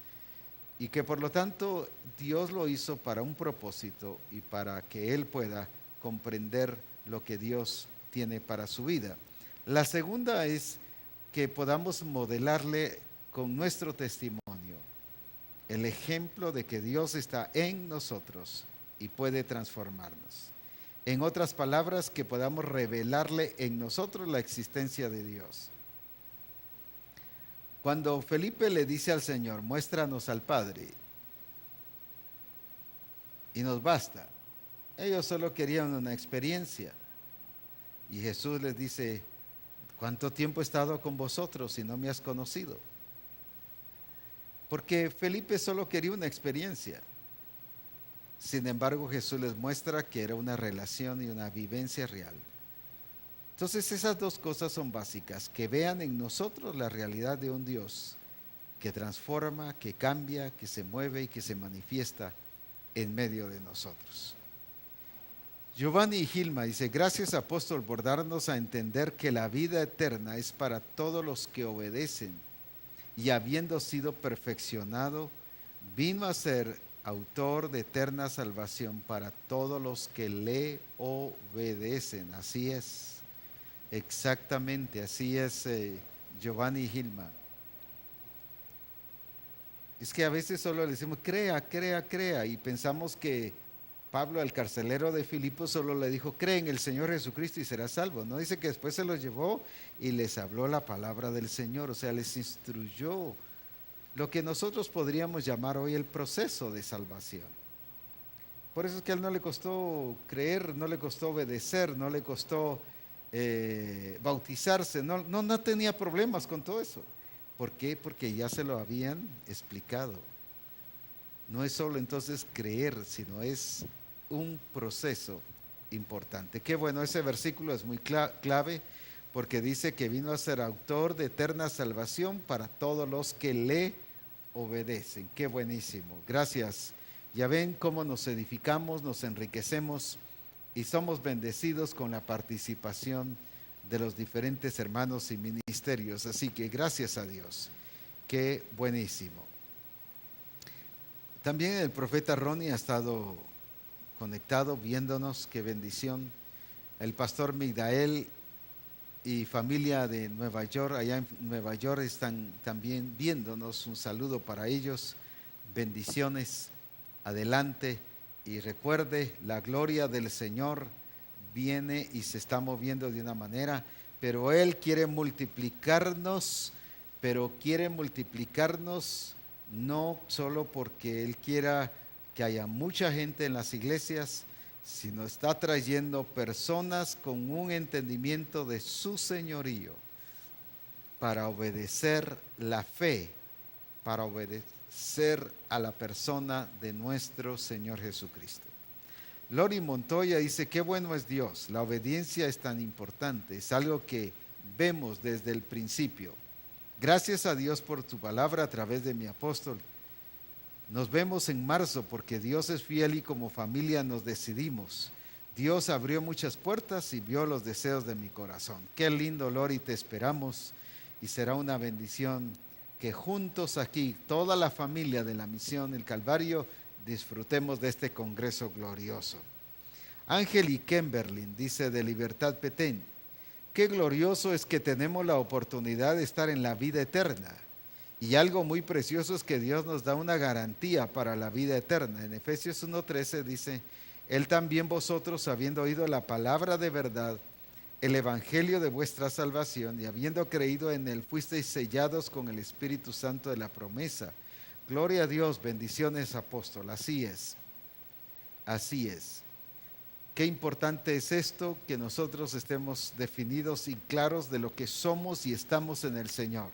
y que por lo tanto Dios lo hizo para un propósito y para que él pueda comprender lo que Dios tiene para su vida. La segunda es que podamos modelarle con nuestro testimonio el ejemplo de que Dios está en nosotros y puede transformarnos. En otras palabras, que podamos revelarle en nosotros la existencia de Dios. Cuando Felipe le dice al Señor, muéstranos al Padre, y nos basta. Ellos solo querían una experiencia. Y Jesús les dice, ¿cuánto tiempo he estado con vosotros y no me has conocido? Porque Felipe solo quería una experiencia. Sin embargo, Jesús les muestra que era una relación y una vivencia real. Entonces esas dos cosas son básicas, que vean en nosotros la realidad de un Dios que transforma, que cambia, que se mueve y que se manifiesta en medio de nosotros. Giovanni y Gilma dice, gracias apóstol por darnos a entender que la vida eterna es para todos los que obedecen y habiendo sido perfeccionado, vino a ser autor de eterna salvación para todos los que le obedecen. Así es. Exactamente, así es, Giovanni y Gilma. Es que a veces solo le decimos, crea, crea, crea, y pensamos que Pablo, el carcelero de Filipos, solo le dijo, cree en el Señor Jesucristo y serás salvo. No dice que después se los llevó y les habló la palabra del Señor, o sea, les instruyó lo que nosotros podríamos llamar hoy el proceso de salvación. Por eso es que a él no le costó creer, no le costó obedecer, no le costó bautizarse, no tenía problemas con todo eso. ¿Por qué? Porque ya se lo habían explicado. No es solo entonces creer, sino es un proceso importante. Qué bueno, ese versículo es muy clave porque dice que vino a ser autor de eterna salvación para todos los que le obedecen. Qué buenísimo. Gracias. Ya ven cómo nos edificamos, nos enriquecemos y somos bendecidos con la participación de los diferentes hermanos y ministerios. Así que gracias a Dios. Qué buenísimo. También el profeta Ronnie ha estado conectado, viéndonos. Qué bendición. El pastor Migdael y familia de Nueva York, allá en Nueva York, están también viéndonos. Un saludo para ellos. Bendiciones. Adelante. Y recuerde, la gloria del Señor viene y se está moviendo de una manera, pero Él quiere multiplicarnos, no solo porque Él quiera que haya mucha gente en las iglesias, sino está trayendo personas con un entendimiento de su señorío para obedecer la fe, para obedecer a la persona de nuestro Señor Jesucristo. Lori Montoya dice, qué bueno es Dios, la obediencia es tan importante, es algo que vemos desde el principio. Gracias a Dios por tu palabra a través de mi apóstol. Nos vemos en marzo porque Dios es fiel y como familia nos decidimos. Dios abrió muchas puertas y vio los deseos de mi corazón. Qué lindo, Lori, te esperamos y será una bendición que juntos aquí, toda la familia de la Misión El Calvario, disfrutemos de este congreso glorioso. Ángel y Kimberlin dice de Libertad Petén, qué glorioso es que tenemos la oportunidad de estar en la vida eterna. Y algo muy precioso es que Dios nos da una garantía para la vida eterna. En Efesios 1:13 dice, Él también vosotros, habiendo oído la palabra de verdad, el evangelio de vuestra salvación, y habiendo creído en Él, fuisteis sellados con el Espíritu Santo de la promesa. Gloria a Dios, bendiciones, apóstol. Así es, así es. Qué importante es esto, que nosotros estemos definidos y claros de lo que somos y estamos en el Señor.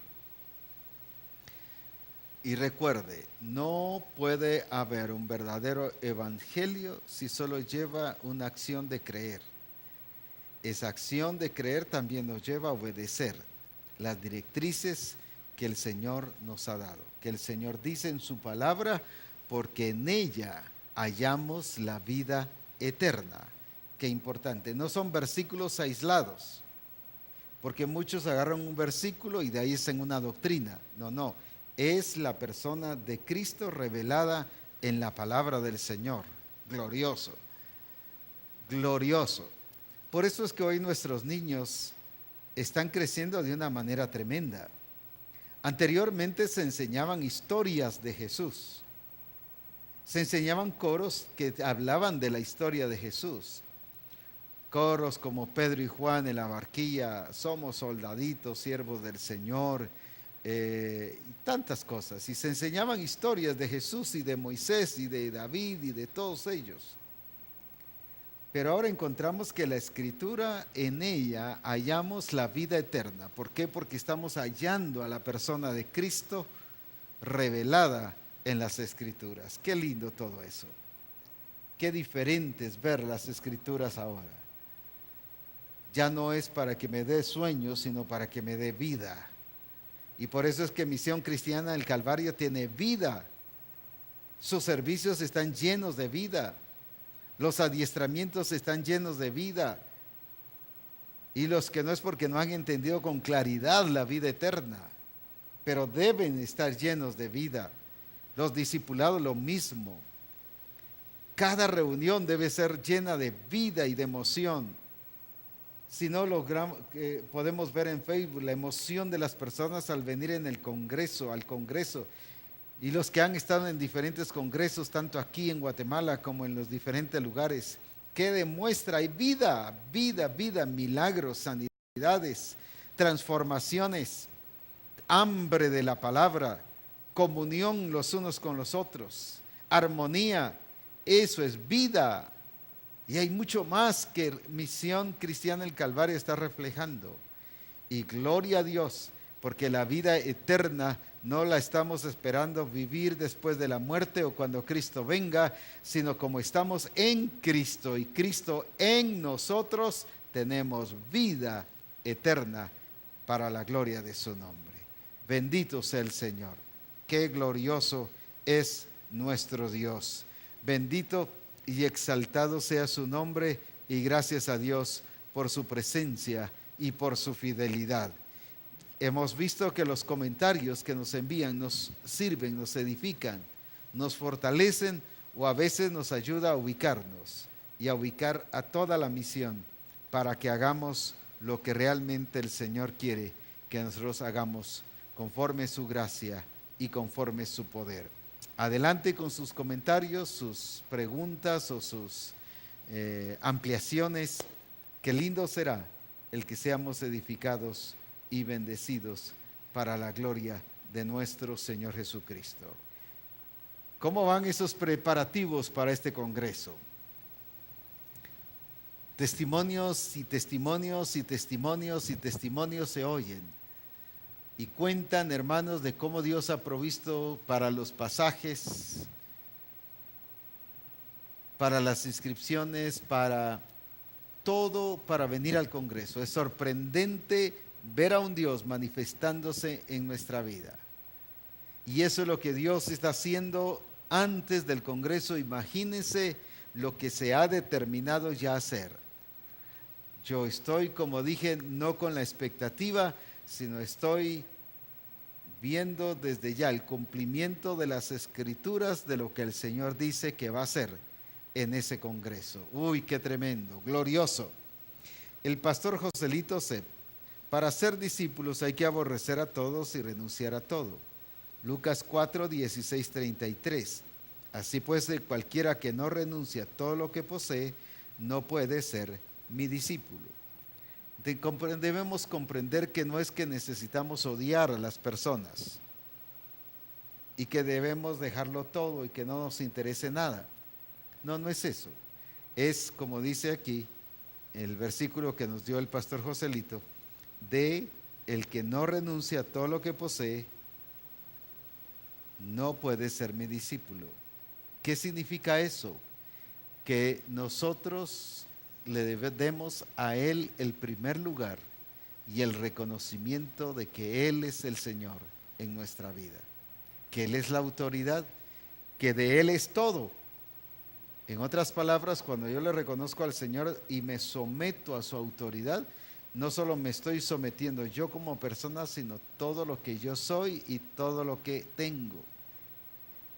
Y recuerde, no puede haber un verdadero evangelio si solo lleva una acción de creer. Esa acción de creer también nos lleva a obedecer las directrices que el Señor nos ha dado, que el Señor dice en su palabra, porque en ella hallamos la vida eterna. Qué importante, no son versículos aislados, porque muchos agarran un versículo y de ahí hacen una doctrina. No, es la persona de Cristo revelada en la palabra del Señor. Glorioso, glorioso. Por eso es que hoy nuestros niños están creciendo de una manera tremenda. Anteriormente se enseñaban historias de Jesús. Se enseñaban coros que hablaban de la historia de Jesús. Coros como Pedro y Juan en la barquilla, somos soldaditos, siervos del Señor, y tantas cosas. Y se enseñaban historias de Jesús y de Moisés y de David y de todos ellos. Pero ahora encontramos que la Escritura, en ella hallamos la vida eterna. ¿Por qué? Porque estamos hallando a la persona de Cristo revelada en las Escrituras. Qué lindo todo eso. Qué diferente es ver las Escrituras ahora. Ya no es para que me dé sueños, sino para que me dé vida. Y por eso es que Misión Cristiana del Calvario tiene vida. Sus servicios están llenos de vida. Los adiestramientos están llenos de vida. Y los que no es porque no han entendido con claridad la vida eterna, pero deben estar llenos de vida. Los discipulados lo mismo. Cada reunión debe ser llena de vida y de emoción. Si no logramos, podemos ver en Facebook la emoción de las personas al venir en el Congreso, al Congreso. Y los que han estado en diferentes congresos, tanto aquí en Guatemala como en los diferentes lugares, que demuestra, hay vida, milagros, sanidades, transformaciones, hambre de la palabra, comunión los unos con los otros, armonía, eso es vida. Y hay mucho más que Misión Cristiana del Calvario está reflejando. Y gloria a Dios, porque la vida eterna no la estamos esperando vivir después de la muerte o cuando Cristo venga, sino como estamos en Cristo y Cristo en nosotros, tenemos vida eterna para la gloria de su nombre. Bendito sea el Señor. Qué glorioso es nuestro Dios. Bendito y exaltado sea su nombre, y gracias a Dios por su presencia y por su fidelidad. Hemos visto que los comentarios que nos envían nos sirven, nos edifican, nos fortalecen o a veces nos ayuda a ubicarnos y a ubicar a toda la misión para que hagamos lo que realmente el Señor quiere que nosotros hagamos conforme su gracia y conforme su poder. Adelante con sus comentarios, sus preguntas o sus ampliaciones. Qué lindo será el que seamos edificados y bendecidos para la gloria de nuestro Señor Jesucristo. ¿Cómo van esos preparativos para este congreso? Testimonios y testimonios y testimonios y testimonios se oyen y cuentan, hermanos, de cómo Dios ha provisto para los pasajes, para las inscripciones, para todo, para venir al congreso. Es sorprendente ver a un Dios manifestándose en nuestra vida. Y eso es lo que Dios está haciendo antes del congreso. Imagínense lo que se ha determinado ya hacer. Yo estoy, como dije, no con la expectativa, sino estoy viendo desde ya el cumplimiento de las escrituras de lo que el Señor dice que va a hacer en ese congreso. Uy, qué tremendo, glorioso. El pastor Joselito Sepp: para ser discípulos hay que aborrecer a todos y renunciar a todo. Lucas 4, 16, 33. Así pues, cualquiera que no renuncia a todo lo que posee, no puede ser mi discípulo. Debemos comprender que no es que necesitamos odiar a las personas y que debemos dejarlo todo y que no nos interese nada. No, no es eso. Es, como dice aquí el versículo que nos dio el pastor Joselito, de el que no renuncia a todo lo que posee, no puede ser mi discípulo. ¿Qué significa eso? Que nosotros le demos a Él el primer lugar y el reconocimiento de que Él es el Señor en nuestra vida, que Él es la autoridad, que de Él es todo. En otras palabras, cuando yo le reconozco al Señor y me someto a su autoridad, no solo me estoy sometiendo yo como persona, sino todo lo que yo soy y todo lo que tengo.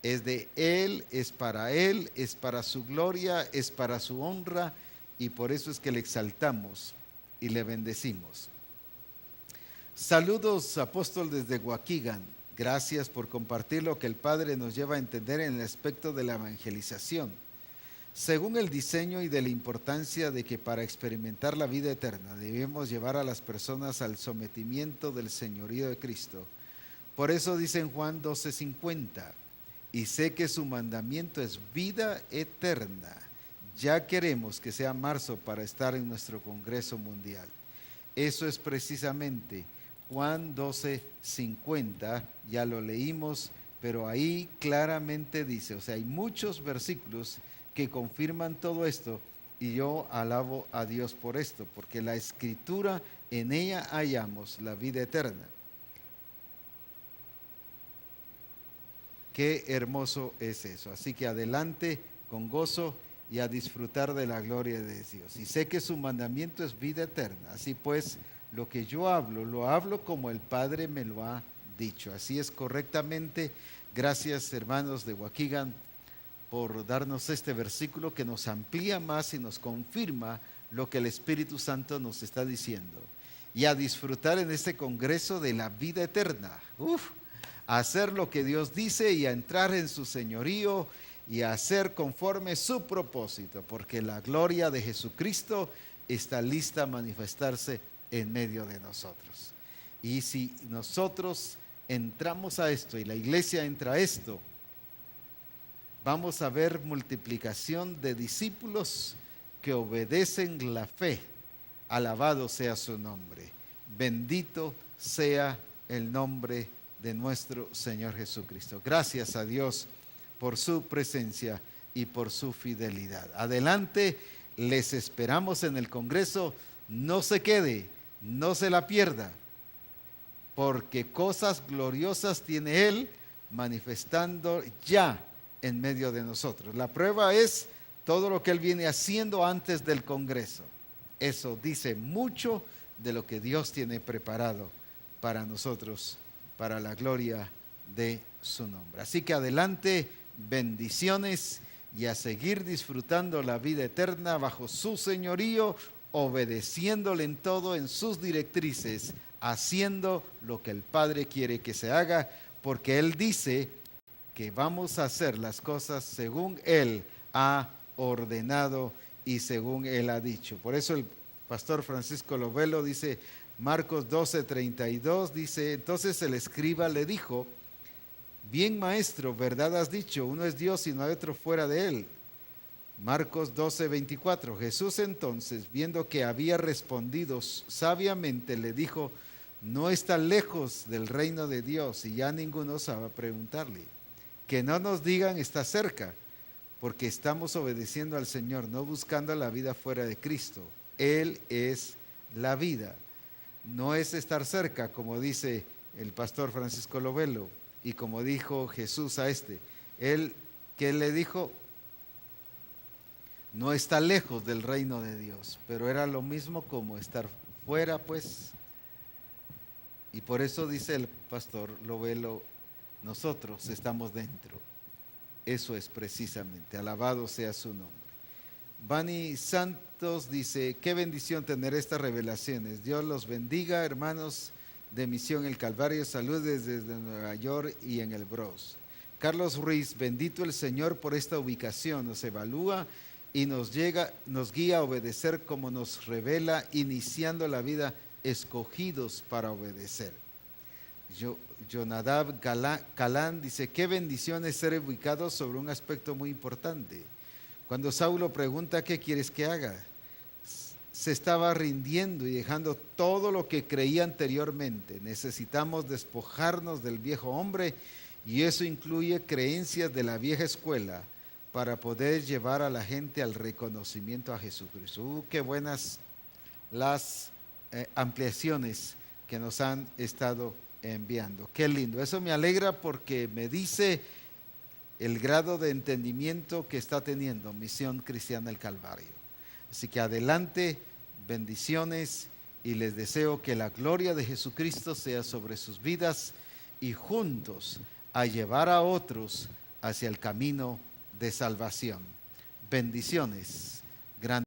Es de Él, es para su gloria, es para su honra, y por eso es que le exaltamos y le bendecimos. Saludos, apóstol, desde Waukegan. Gracias por compartir lo que el Padre nos lleva a entender en el aspecto de la evangelización. Según el diseño y de la importancia de que para experimentar la vida eterna debemos llevar a las personas al sometimiento del señorío de Cristo. Por eso dice en Juan 12:50, y sé que su mandamiento es vida eterna. Ya queremos que sea marzo para estar en nuestro Congreso Mundial. Eso es precisamente Juan 12:50, ya lo leímos, pero ahí claramente dice, o sea, hay muchos versículos que confirman todo esto, y yo alabo a Dios por esto, porque la Escritura, en ella hallamos la vida eterna. Qué hermoso es eso. Así que adelante con gozo y a disfrutar de la gloria de Dios. Y sé que su mandamiento es vida eterna. Así pues, lo que yo hablo, lo hablo como el Padre me lo ha dicho. Así es correctamente. Gracias, hermanos de Waukegan, por darnos este versículo que nos amplía más y nos confirma lo que el Espíritu Santo nos está diciendo. Y a disfrutar en este congreso de la vida eterna. A hacer lo que Dios dice y a entrar en su señorío y a hacer conforme su propósito, porque la gloria de Jesucristo está lista a manifestarse en medio de nosotros. Y si nosotros entramos a esto y la iglesia entra a esto, vamos a ver multiplicación de discípulos que obedecen la fe. Alabado sea su nombre. Bendito sea el nombre de nuestro Señor Jesucristo. Gracias a Dios por su presencia y por su fidelidad. Adelante, les esperamos en el Congreso. No se quede, no se la pierda, porque cosas gloriosas tiene Él manifestando ya en medio de nosotros. La prueba es todo lo que Él viene haciendo antes del Congreso. Eso dice mucho de lo que Dios tiene preparado para nosotros, para la gloria de su nombre. Así que adelante, bendiciones, y a seguir disfrutando la vida eterna bajo su señorío, obedeciéndole en todo, en sus directrices, haciendo lo que el Padre quiere que se haga, porque Él dice que vamos a hacer las cosas según Él ha ordenado y según Él ha dicho. Por eso el pastor Francisco Lovelo dice, Marcos 12:32, dice, entonces el escriba le dijo, bien maestro, verdad has dicho, uno es Dios y no hay otro fuera de Él. Marcos 12:24, Jesús entonces, viendo que había respondido sabiamente, le dijo, no está lejos del reino de Dios, y ya ninguno sabe preguntarle. Que no nos digan está cerca, porque estamos obedeciendo al Señor, no buscando la vida fuera de Cristo. Él es la vida. No es estar cerca, como dice el pastor Francisco Lovelo, y como dijo Jesús a Él, ¿qué le dijo? No está lejos del reino de Dios, pero era lo mismo como estar fuera, pues. Y por eso dice el pastor Lovelo, nosotros estamos dentro. Eso es precisamente, alabado sea su nombre. Vani Santos dice, qué bendición tener estas revelaciones. Dios los bendiga, hermanos de Misión El Calvario. Saludos desde Nueva York y en el Bronx. Carlos Ruiz, bendito el Señor por esta ubicación. Nos evalúa y nos guía a obedecer como nos revela, iniciando la vida escogidos para obedecer. Jonadab Calán dice, qué bendición es ser ubicados sobre un aspecto muy importante. Cuando Saulo pregunta, ¿qué quieres que haga? Se estaba rindiendo y dejando todo lo que creía anteriormente. Necesitamos despojarnos del viejo hombre, y eso incluye creencias de la vieja escuela para poder llevar a la gente al reconocimiento a Jesucristo. Qué buenas las ampliaciones que nos han estado enviando. Qué lindo. Eso me alegra porque me dice el grado de entendimiento que está teniendo Misión Cristiana El Calvario. Así que adelante, bendiciones, y les deseo que la gloria de Jesucristo sea sobre sus vidas, y juntos a llevar a otros hacia el camino de salvación. Bendiciones.